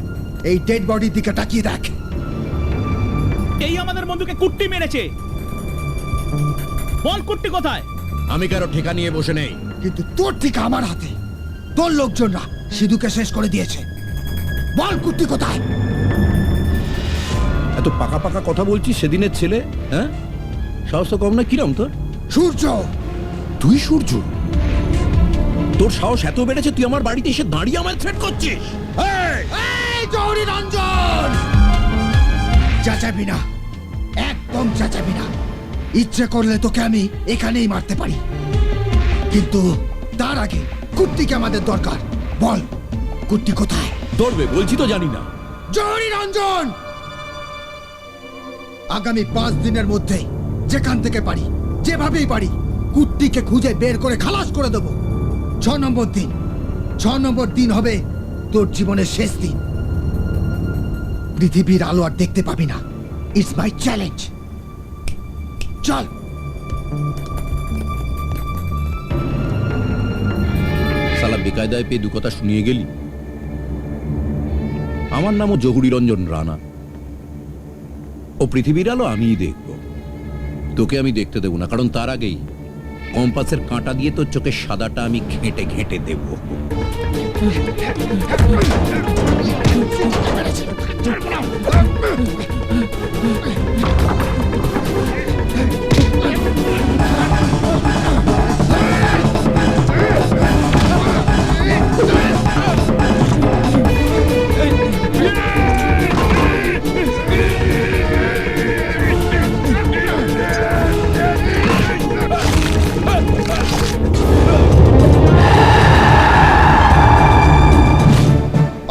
এই ডেড বডির দিকে তাকিয়ে দেখ। এই আমাদের বন্ধুকে কুট্টি মেরেছে। বল কুট্টি কোথায়? আমি কারো ঠিকা নিয়ে বসে নেই। কিন্তু তোর ঠিক আমার হাতে। তোর লোকজনরা সিধুকে শেষ করে দিয়েছে। বল কুত্তি কোথায়? এত পাকা পাকা কথা বলছিস সেদিনের ছেলে, হ্যাঁ? সাহস তো কম না, কিরম তোর? সূর্য, তুই সূর্য? তোর সাহস এত বেড়েছে তুই আমার বাড়িতে এসে দাঁড়িয়ে আমায় থ্রেট করছিস? এই জহুরি রঞ্জন, চেঁচাবি না, একদম চেঁচাবি না। ইচ্ছে করলে তোকে আমি এখানেই মারতে পারি, কিন্তু তার আগে কুট্টিকে আমাদের দরকার। বল কুট্টি কোথায়? ধরবে বলছি তো জানি না। জহুরি রঞ্জন, আগামী 5 দিনের মধ্যে যেখান থেকে পারি, যেভাবেই পারি, কুট্টিকে খুঁজে বের করে খালাস করে দেব। 6 নম্বর দিন, 6 নম্বর দিন হবে তোর জীবনের শেষ দিন। পৃথিবীর আলো আর দেখতে পাবি না। It's my challenge. চল। শালা বেকায়দায় পেয়ে দু কথা শুনিয়ে গেলি। আমার নামও জহুরি রঞ্জন রানা। ও পৃথিবীর আলো আমিই দেখব, তোকে আমি দেখতে দেব না, কারণ তার আগেই কম্পাসের কাঁটা দিয়ে তোর চোখের সাদাটা আমি ঘেঁটে ঘেঁটে দেব।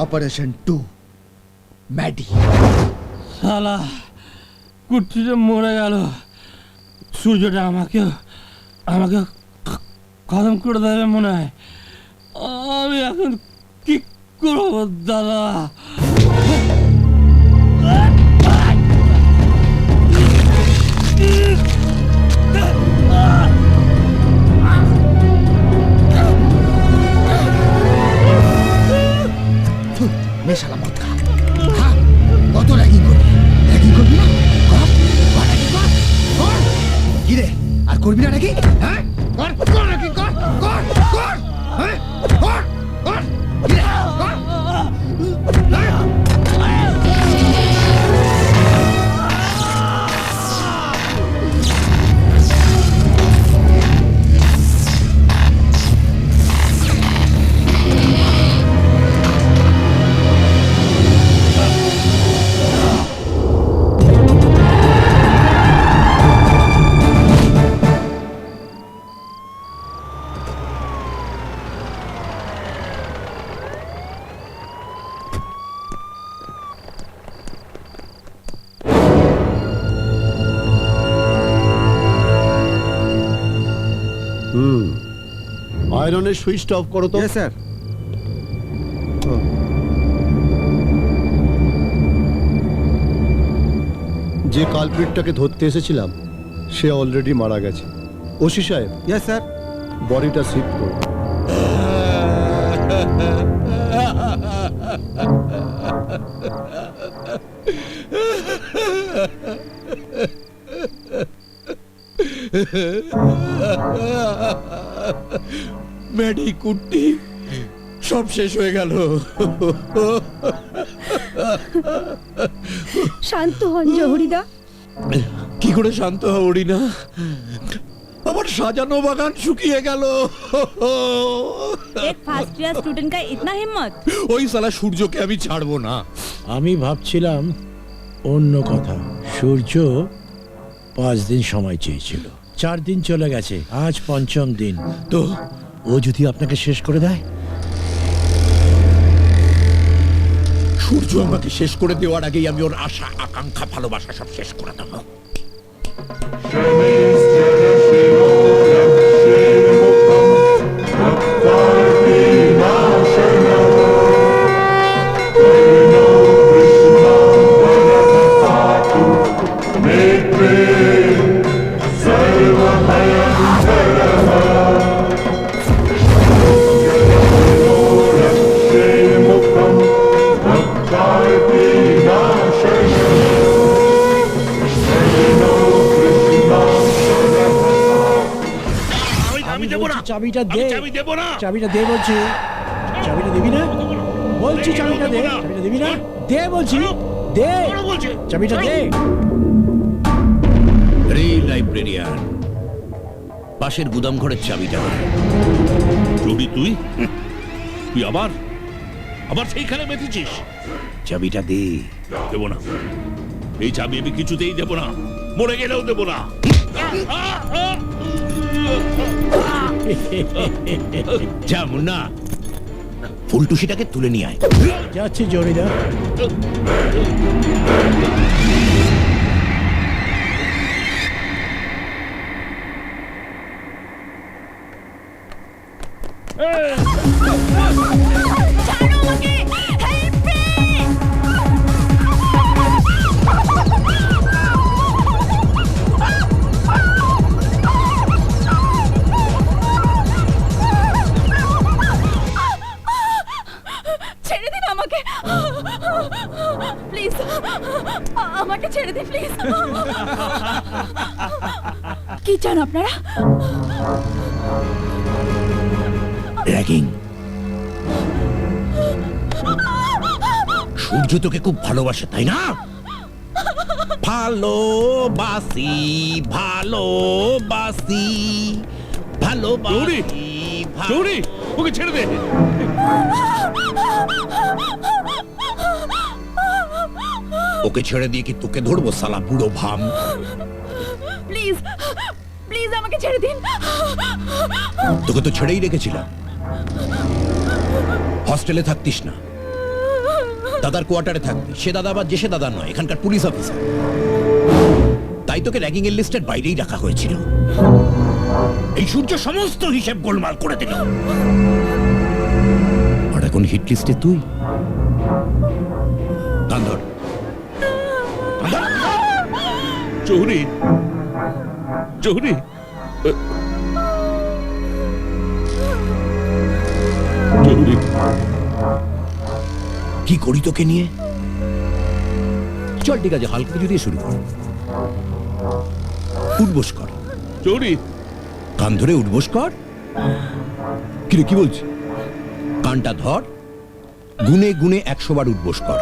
Operation 2 Maddie. শালা কুট্টিটা মরে গেল, সূর্যটা আমাকে খতম করে দেবে মনে হয়। আমি এখন কি করবো দাদা? মেশালা মদ খা, খা। কত র্যাগিং করবি? র্যাগিং করবি না? কর, কর র্যাগিং কর, কর। কি রে, আর করবি না র্যাগিং? হ্যাঁ, কর, কর র্যাগিং কর, কর, কর, হ্যাঁ, কর, কর। কি রে, কর। আয়রনের সুইচটা অফ করো তো। স্যার। যে কালপ্রিটটাকে ধরতে এসেছিলাম সে অলরেডি মারা গেছে। ওসি সাহেব। Yes sir. বডিটা শিফট করো। ম্যাডি, কুট্টি সব শেষ হয়ে গেল। শান্ত হন জহুরিদা। কি করে শান্ত হওয়া না? আমার সাজানো বাগান শুকিয়ে গেল। एक फर्स्ट ईयर स्टूडेंट का इतना हिम्मत। ওই শালা সূর্যকে আমি ছাড়বো না। আমি ভাবছিলাম অন্য কথা। সূর্য 5 দিন সময় চেয়েছিল, 4 দিন চলে গেছে, আজ 5ম দিন। তো ও যদি আপনাকে শেষ করে দেয়? সূর্য আমাকে শেষ করে দেওয়ার আগেই আমি ওর আশা, আকাঙ্ক্ষা, ভালোবাসা সব শেষ করে দেবো। চাবিটা দে। চাবি দেবো না। চাবিটা দে বলছি। চাবিটা দিবি না? বলছি চাবিটা দে। চাবিটা দিবি না? দে বলছি। দে। চাবিটা দে। রে লাইব্রেরিয়ান, পাশের গুদাম ঘরের চাবিটা। জৌরি তুই আবার সেইখানে বেঁধেছিস? চাবিটা দে। দেবো না, এই চাবি আমি কিছুতেই দেবো না, মরে গেলেও দেবো না। যা মুন্না, ফুলটুসিটাকে তুলে নিয়ে আয়। যাচ্ছি জরিদা। ছেড়ে দিন আমাকে, প্লিজ আমাকে ছেড়ে দিন প্লিজ। কি চান আপনারা? র্যাগিং। সূর্য তোকে খুব ভালোবাসে, তাই না? ভালোবাসি ভালোবাসি ভালোবাসি। জৌরি, ওকে ছেড়ে দে। ওকে ছেড়ে দিয়ে কি তোকে ধরবো শালা বুড়ো ভাম? প্লিজ প্লিজ আমাকে ছেড়ে দিন। তোকে তো ছেড়েই রেখেছিলাম, হস্টেলে থাকতিস না, দাদার কোয়ার্টারে থাকবি। সে দাদা বা যে সে দাদা নয়, এখানকার পুলিশ অফিসার। তাই তোকে র্যাগিং এর লিস্টের বাইরেই রাখা হয়েছিল। এই সূর্য সমস্ত হিসেব গোলমাল করে দিল, আর এখন হিট লিস্টে তুই। কান ধর। জৌরি, জৌরি, জৌরি, কি করি তোকে নিয়ে? চল ঠিক আছে, হালকা কিছু দিয়ে শুরু কর। উঠবোস কর। জৌরি, কান ধরে উঠবোস কর। কিরে কি বলছি? কানটা ধর, গুনে গুনে 100 বার উঠবোস কর।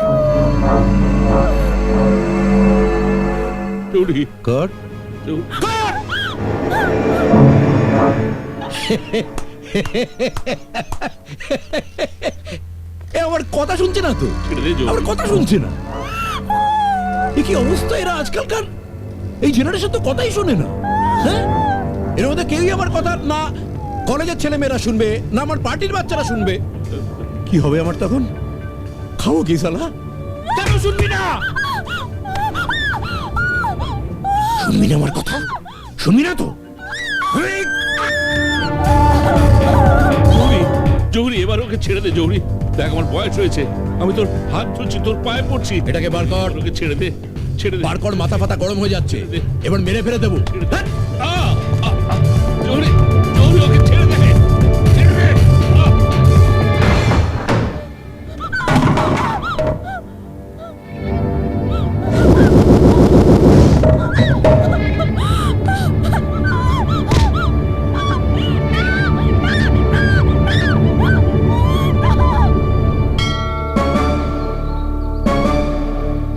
জৌরি, কর। এ আমার কথা শুনছে না তো? আমার কথা শুনছে না? এ কি অবস্থা এরা আজকালকার? এই জেনারেশন তো কথাই শোনে না। হ্যাঁ, এর মধ্যে কেউই আমার কথা না কলেজের ছেলে মেয়েরা শুনবে, না আমার পার্টির বাচ্চারা শুনবে। কি হবে আমার তখন? খাবো কি শালা? কেন শুনবি না? শুনবি না আমার কথা? শুনবি না তো? জৌরি, জৌরি, এবার ওকে ছেড়ে দে। জৌরি দেখ, আমার বয়স হয়েছে, আমি তোর হাত ধরছি, তোর পায়ে পড়ছি। এটাকে বার কর। ওকে ছেড়ে দে, ছেড়ে দে। বার কর, মাথা ফাতা গরম হয়ে যাচ্ছে, এবার মেরে ফেলে দেবো। জৌরি, জৌরি, ওকে ছেড়ে দে, ছেড়ে দে।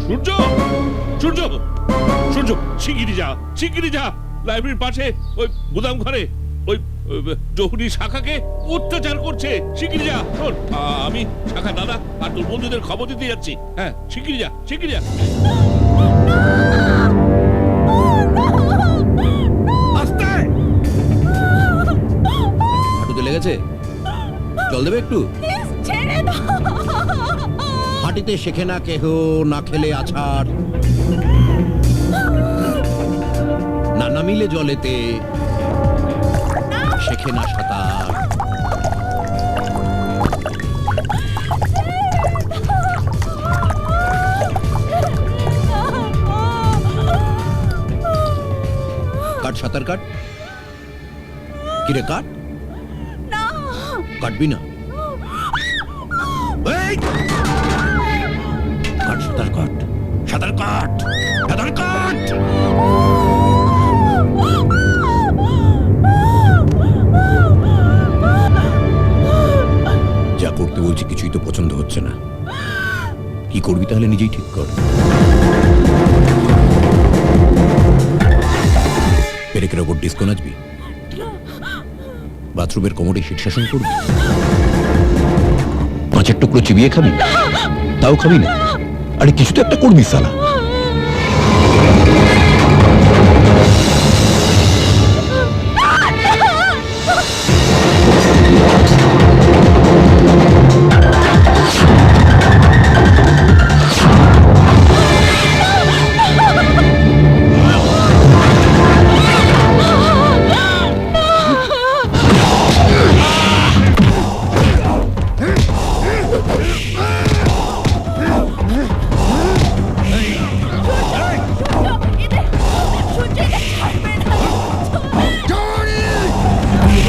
সূর্য, সূর্য, সূর্য, শিগগিরি যা, শিগগিরি যা। লাইব্রেরির পাশে ওই গুদাম ঘরে ওই জহুরি শাখাকে অত্যাচার করছে। শিগগিরি যা, শোন আমি শাখা দাদা আর তোর বন্ধুদের খবর দিতে যাচ্ছি। হ্যাঁ, শিগগিরি যা, শিগগিরি যা। আস্তে। হাঁটুতে লেগেছে? জল দেবে একটু? ছেড়ে দাও। হাঁটিতে শেখে না কেহ, না খেলে আছাড়, না নামিলে জলেতে শেখে না সাঁতার। কাট, সাঁতার কাট। কিরে কাট? কাটবি না? এই! কাট, সাঁতার কাট, সাঁতার কাট, সাঁতার কাট। যা করতে বলছি কিছুই তো পছন্দ হচ্ছে না। কি করবি তাহলে নিজেই ঠিক কর। পেরেকের ওপর ডিস্কো নাচবি? বাথরুমের কোমরে শীর্ষাসন করবি? পাঁচের টুকরো চিবিয়ে খাবি? তাও খাবি না? আরে কিছু তো একটা করবি সালা।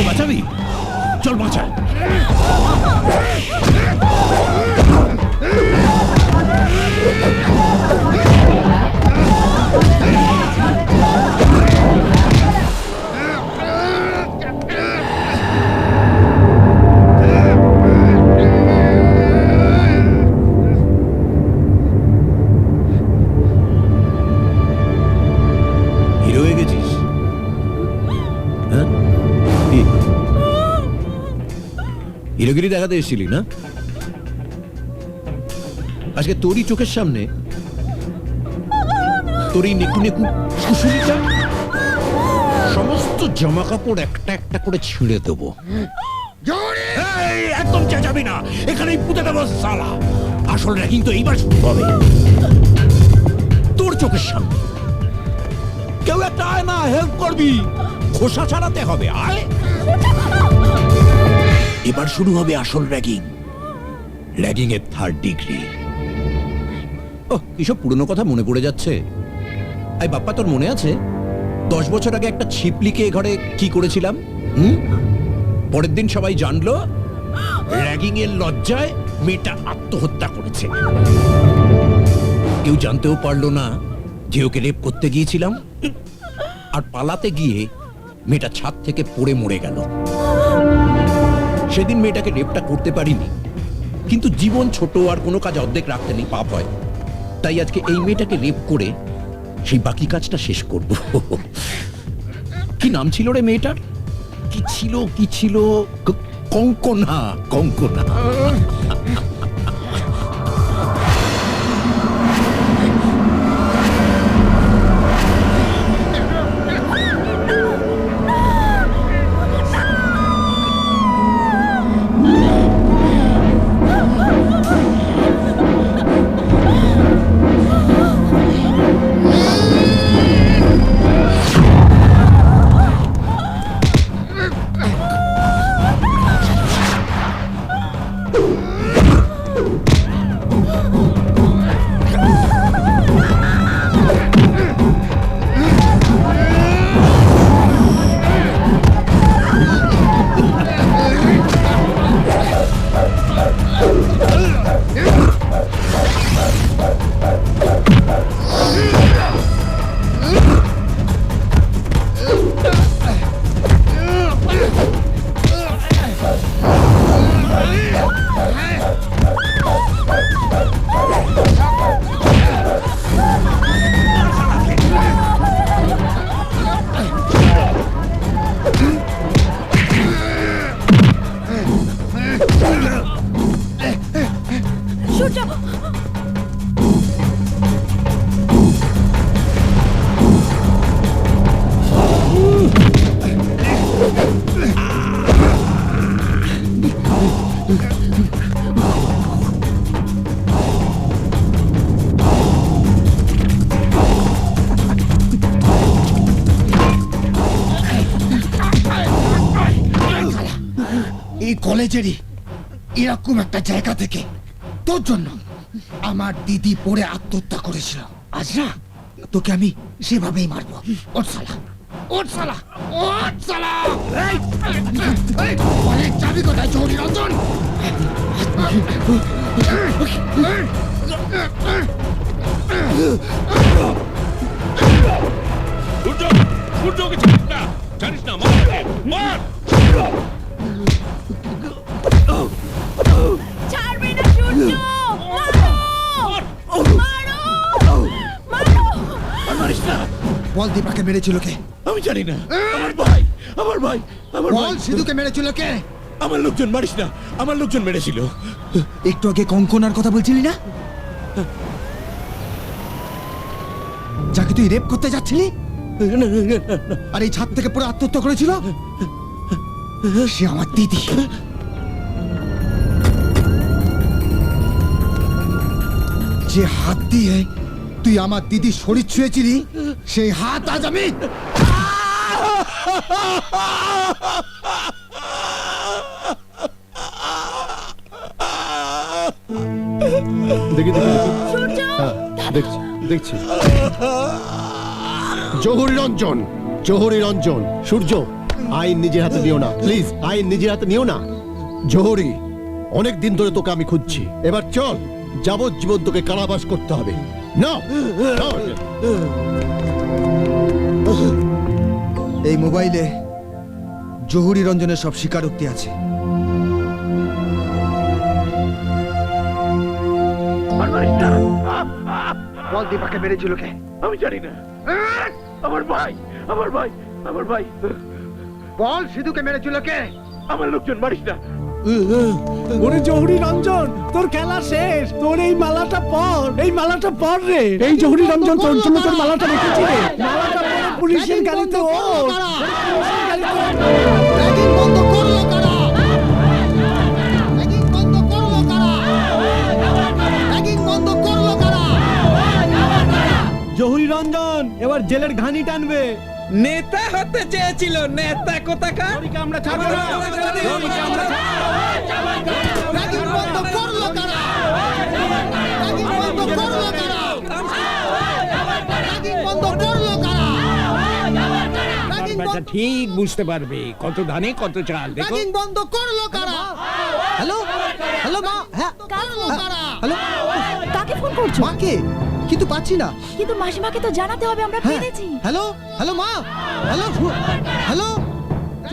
বাঁচাবি? চল বাঁচা। হিরো হয়ে গেছিস? হ্যাঁ, হিরোগিরি দেখাতে এসেছিলি না? আজকে তোরই চোখের সামনে তোরই নেকু নেকু শুশুরিটা সমস্ত জামা কাপড় একটা একটা করে ছিঁড়ে দেবো। একদম চেঁচাবি না, এখানেই পুঁতে দেবো সালা। আসল র্যাগিং তো এইবার শুরু হবে তোর চোখের সামনে। কেউ একটা আয় না, হেল্প করবি। খোসা ছাড়াতে হবে, আয়। এবার শুরু হবে আসল র্যাগিং, র্যাগিং এর 3rd ডিগ্রি। ও এসব পুরনো কথা মনে পড়ে যাচ্ছে। আই বাপ্পা, তোর মনে আছে 10 বছর আগে একটা ছিপলিকে ঘরে কি করেছিলাম? পরের দিন সবাই জানলো র্যাগিং এর লজ্জায় মেয়েটা আত্মহত্যা করেছে। কেউ জানতেও পারলো না যে ওকে রেপ করতে গিয়েছিলাম, আর পালাতে গিয়ে মেয়েটা ছাদ থেকে পড়ে মরে গেল। সেদিন মেয়েটাকে রেপটা করতে পারিনি, কিন্তু জীবন ছোট, আর কোনো কাজ অর্ধেক রাখতে নেই, পাপ হয়। তাই আজকে এই মেয়েটাকে রেপ করে সেই বাকি কাজটা শেষ করব। কি নাম ছিল রে মেয়েটার? কি ছিল? কঙ্কনা, কঙ্কনা। কলেজেরই এরকম একটা জায়গা থেকে তোর জন্য আমার দিদি পড়ে আত্মহত্যা করেছিল। আজ না তোকে আমি সেভাবেই মারবো। ওঠ শালা, ওঠ শালা, ওঠ শালা। এই, এই, কলেজ যাবি কোথায় জহুরি রঞ্জন? সূর্যকে চিনিস না, জানিস না, মার ওকে, মার। ছাড়বে না সূর্য, মারো, মারো, মারো। মারিস না। বল দীপাকে মেরেছিল কে? আমি জানি না। আমার ভাই, আমার ভাই, আমার ভাই। বল সিধুকে মেরেছিল কে? আমার লোকজন, মারিস না, আমার লোকজন মেরেছিল। একটু আগে কঙ্কনার কথা বলছিলি না, যাকে তুই রেপ করতে যাচ্ছিলি? আর এই ছাদ থেকে পুরো আত্মহত্যা করেছিল সে আমার দিদি। যে হাত দিয়ে তুই আমার দিদির শরীর ছুঁয়েছিলি সেই হাত আজ আমি দেখি দেখছি দেখছি। জহুরি রঞ্জন, জহুরি রঞ্জন, সূর্য, আইন নিজের হাতে নিও না প্লিজ, আইন নিজের হাতে নিও না। জহুরি, অনেক দিন ধরে তোকে আমি খুঁজছি, এবার চল, যাবজ্জীবন তোকে কারাবাস করতে হবে। না, এই মোবাইলে জহুরি রঞ্জনের সব স্বীকারোক্তি আছে। বল দীপাকে মেরেছিল কে? আমি জানি না। আমার ভাই, আমার ভাই, আমার ভাই। বল সিধুকে মেরেছিল কে? আমার লোকজন, মারিস না। ওরে জহুরি রঞ্জন, তোর খেলা শেষ। তোর এই মালাটা পর, এই মালাটা পর রে। এই জহুরি রঞ্জন, তোর জন্য তোর মালাটা রেখেছি রে। মালাটা পরে পুলিশের গাড়িতে ওঠ। র্যাগিং বন্ধ করলো কারা? র্যাগিং বন্ধ করলো কারা? র্যাগিং বন্ধ করলো কারা? জহুরি রঞ্জন এবার জেলের ঘানি টানবে। নেতা হতে চেয়েছিল, নেতা কোথাকার। আমরা ছাড়বো না। র্যাগিং বন্ধ করলো কারা? র্যাগিং বন্ধ করলো কারা? র্যাগিং বন্ধ করলো কারা? র্যাগিং বাচ্চা ঠিক বুঝতে পারবে কত ধানে কত চাল। দেখো, র্যাগিং বন্ধ করলো কারা? হ্যালো, হ্যালো মা। হ্যাঁ, করলো কারা? হ্যালো, কাকে ফোন করছো? মাকে, কিন্তু পাচ্ছি না। কিন্তু মাসিমাকে তো জানাতে হবে আমরা পেরেছি। হ্যালো, হ্যালো মা, hello, hello.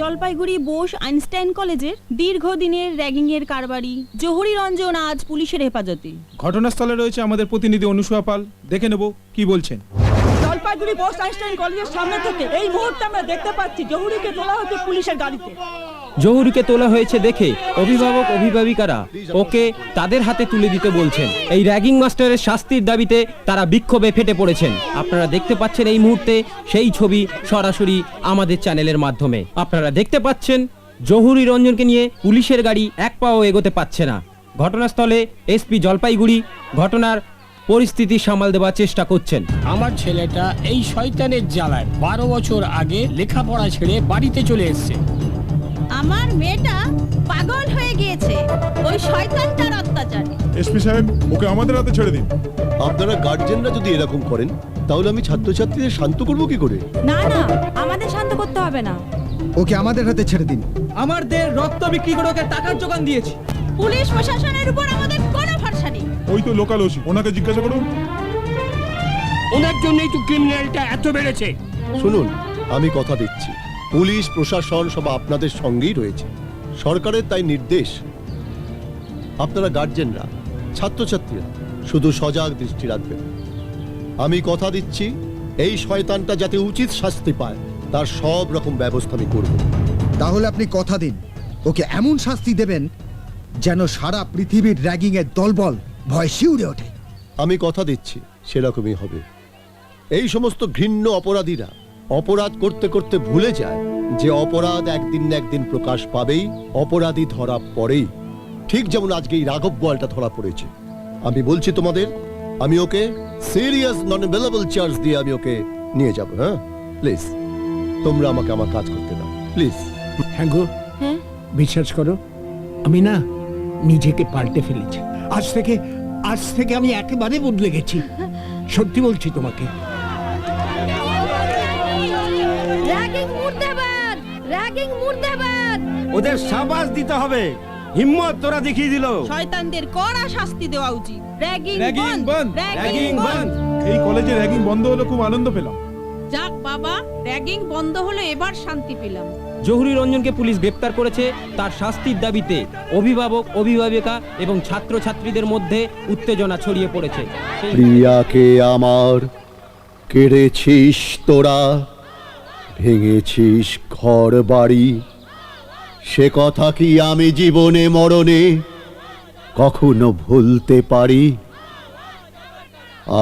Jalpaiguri Bose Einstein কলেজের দীর্ঘদিনের র্যাগিং এর কারবারি জহুরি রঞ্জন আজ পুলিশের হেফাজতে। ঘটনাস্থলে রয়েছে আমাদের প্রতিনিধি অনুসূয়া পাল, দেখে নেব কি বলছেন। জলপাইগুড়ি বোস আইনস্টাইন কলেজের সামনে থেকে এই মুহূর্তে আমরা দেখতে পাচ্ছি জহুরিকে তোলা হচ্ছে পুলিশের গাড়িতে। জহুরিকে তোলা হয়েছে দেখে অভিভাবক অভিভাবিকারা ওকে তাদের হাতে তুলে দিতে বলছেন। এই র্যাগিং মাস্টারের শাস্তির দাবিতে তারা বিক্ষোভে ফেটে পড়েছেন। আপনারা দেখতে পাচ্ছেন এই মুহূর্তে সেই ছবি সরাসরি আমাদের চ্যানেলের মাধ্যমে। আপনারা দেখতে পাচ্ছেন জহুরি রঞ্জনকে নিয়ে পুলিশের গাড়ি এক পাও এগোতে পারছে না। ঘটনাস্থলে এসপি জলপাইগুড়ি ঘটনার পরিস্থিতি সামাল দেওয়ার চেষ্টা করছেন। আমার ছেলেটা এই শয়তানের জ্বালায় 12 বছর আগে লেখাপড়া ছেড়ে বাড়িতে চলে এসেছে। আমার মেয়েটা পাগল হয়ে গিয়েছে ওই শয়তানটার অত্যাচারে। এসপি সাহেব, ওকে আমাদের হাতে ছেড়ে দিন। আপনারা গার্জেনরা যদি এরকম করেন তাহলে আমি ছাত্রছাত্রীদের শান্ত করবো কি করে? না না, আমাদের শান্ত করতে হবে না। ওকে আমাদের হাতে ছেড়ে দিন। আমাদের রক্ত বিক্রি করে ওকে টাকার যোগান দিয়েছি। পুলিশ প্রশাসনের উপর আমাদের কোনো ভরসা নেই। ওই তো লোকাল ওসি, ওনাকে জিজ্ঞাসা করুন। ওনার জন্যই তো ক্রিমিনালটা এত বেড়েছে। শুনুন, আমি কথা দিচ্ছি, পুলিশ প্রশাসন সব আপনাদের সঙ্গেই রয়েছে, সরকারের তাই নির্দেশ। আপনারা গার্জেনরা, ছাত্রছাত্রীরা শুধু সজাগ দৃষ্টি রাখবেন। আমি কথা দিচ্ছি, এই শয়তানটা যাতে উচিত শাস্তি পায় তার সব রকম ব্যবস্থা আমি করব। তাহলে আপনি কথা দিন ওকে এমন শাস্তি দেবেন যেন সারা পৃথিবীর র্যাগিং এর দলবল ভয় শিউরে ওঠে। আমি কথা দিচ্ছি সেরকমই হবে। এই সমস্ত ঘৃণ্য অপরাধীরা অপরাধ করতে করতে ভুলে যায় যে অপরাধ একদিন না একদিন প্রকাশ পাবেই, অপরাধী ধরা পড়েই। ঠিক যেমন আজকে এই রাঘব বলটা ধরা পড়েছে। আমি বলছি তোমাদের, আমি ওকে সিরিয়াস নন অ্যাভেলেবল চার্জ দিয়ে আমি ওকে নিয়ে যাব। হ্যাঁ, প্লিজ তোমরা আমাকে আমার কাজ করতে দাও প্লিজ। হ্যাঁ গো, হ্যাঁ বিশ্বাস করো আমি না নিজেকে পাল্টে ফেলেছি। আজ থেকে আমি একেবারে বদলে গেছি, সত্যি বলছি তোমাকে। র্যাগিং মুর্দাবাদ, র্যাগিং মুর্দাবাদ। ওদের শাবাশ দিতে হবে, হিম্মত তোরা দেখিয়ে দিল। শয়তানদের কড়া শাস্তি দেওয়া উচিত। র্যাগিং র্যাগিং বন্ধ, র্যাগিং বন্ধ। এই কলেজে র্যাগিং বন্ধ হলো, খুব আনন্দ পেলাম। যাক বাবা, র্যাগিং বন্ধ হলো, এবার শান্তি পেলাম। জহুরি রঞ্জনকে পুলিশ গ্রেপ্তার করেছে। তার শাস্তির দাবিতে অভিভাবক, অভিভাবিকা এবং ছাত্রছাত্রীদের মধ্যে উত্তেজনা ছড়িয়ে পড়েছে। প্রিয়াকে আমার কেড়েছিস তোরা, ভেঙেছিস ঘর বাড়ি, সে কথা কি আমি জীবনে মরণে কখনো ভুলতে পারি?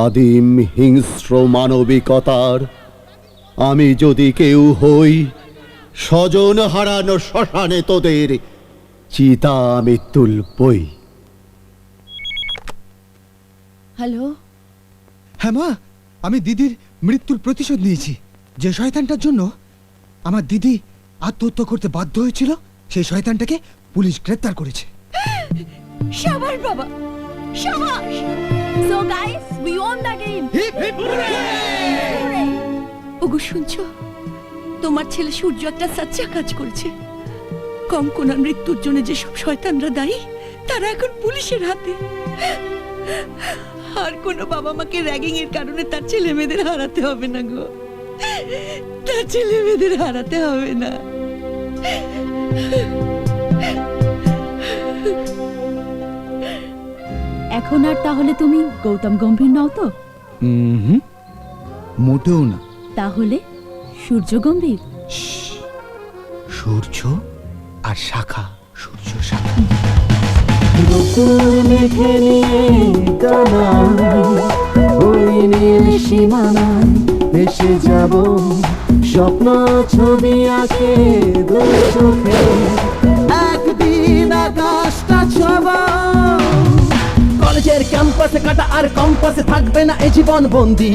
আদিম হিংস্র মানবিকতার আমি যদি কেউ হই, স্বজন হারানো শ্মশানে তোদের চিতা আমি তুলবই। হ্যালো, হ্যাঁ মা, আমি দিদির মৃত্যুর প্রতিশোধ নিয়েছি। যে শয়তানটার জন্য আমার দিদি আত্মহত্যা করতে বাধ্য হয়েছিল, সেই শয়তানটাকে পুলিশ গ্রেপ্তার করেছে। শাবাশ বাবা, শাবাশ। So guys, we won the game. ওগো শুনছো, তোমার ছেলে সূর্য একটা সাচ্চা কাজ করেছে। কঙ্কনার মৃত্যুর জন্য যেসব শয়তানরা দায়ী, তারা এখন পুলিশের হাতে। আর কোনো বাবা মাকে র্যাগিং এর কারণে তার ছেলে মেয়েদের হারাতে হবে না গো, তার ছেলে মেয়েদের হারাতে হবে না। এখন আর তাহলে তুমি গৌতম গম্ভীর নও তো? মোটেও না। তাহলে সূর্য গম্ভীর? সূর্য আর শাখা, সূর্য শাখা। মেঘে নিয়ে ওই নীল সীমানায় ভেসে যাব, স্বপ্ন ছবি আঁকে দু চোখে, একদিন আকাশটা ছোঁয়া। কলেজের ক্যাম্পাসে কাটা আর কম্পাসে থাকবে না এ জীবন বন্দি।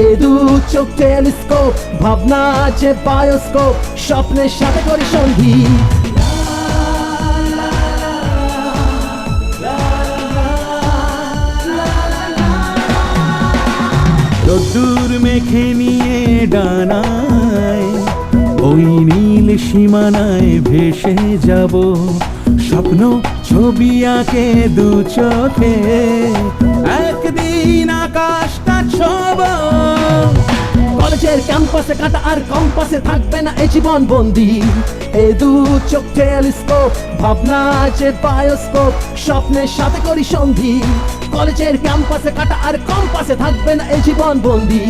এ দু চোখ টেলিস্কোপ, ভাবনা আছে বায়োস্কোপ, স্বপ্নের সাথে করি সন্ধি। রোদ্দুর মেখে নিয়ে ডানায় ওই নীল সীমানায় ভেসে যাব, স্বপ্ন ছবি আঁকে দু চোখে, একদিন আকাশটা ছোঁয়া। কলেজের ক্যাম্পাসে কাটা আর কম্পাসে থাকবে না এ জীবন বন্দি। এ দু চোখ টেলিস্কোপ, ভাবনা আছে বায়োস্কোপ, স্বপ্নের সাথে করি সন্ধি। কলেজের ক্যাম্পাসে কাটা আর কম্পাসে থাকবে না এ জীবন বন্দি।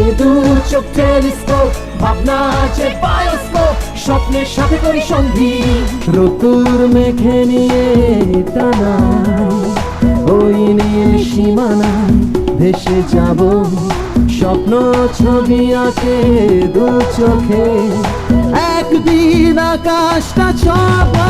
এ দু চোখ টেলিস্কোপ, ভাবনা আছে বায়োস্কোপ, স্বপ্নের সাথে করি সন্ধি। রতুর মেঘে নিয়ে টানা ওই নীল সীমানায় ভেসে যাব, স্বপ্ন ছবি আঁকে দু চোখে, একদিন আকাশটা ছোঁয়া।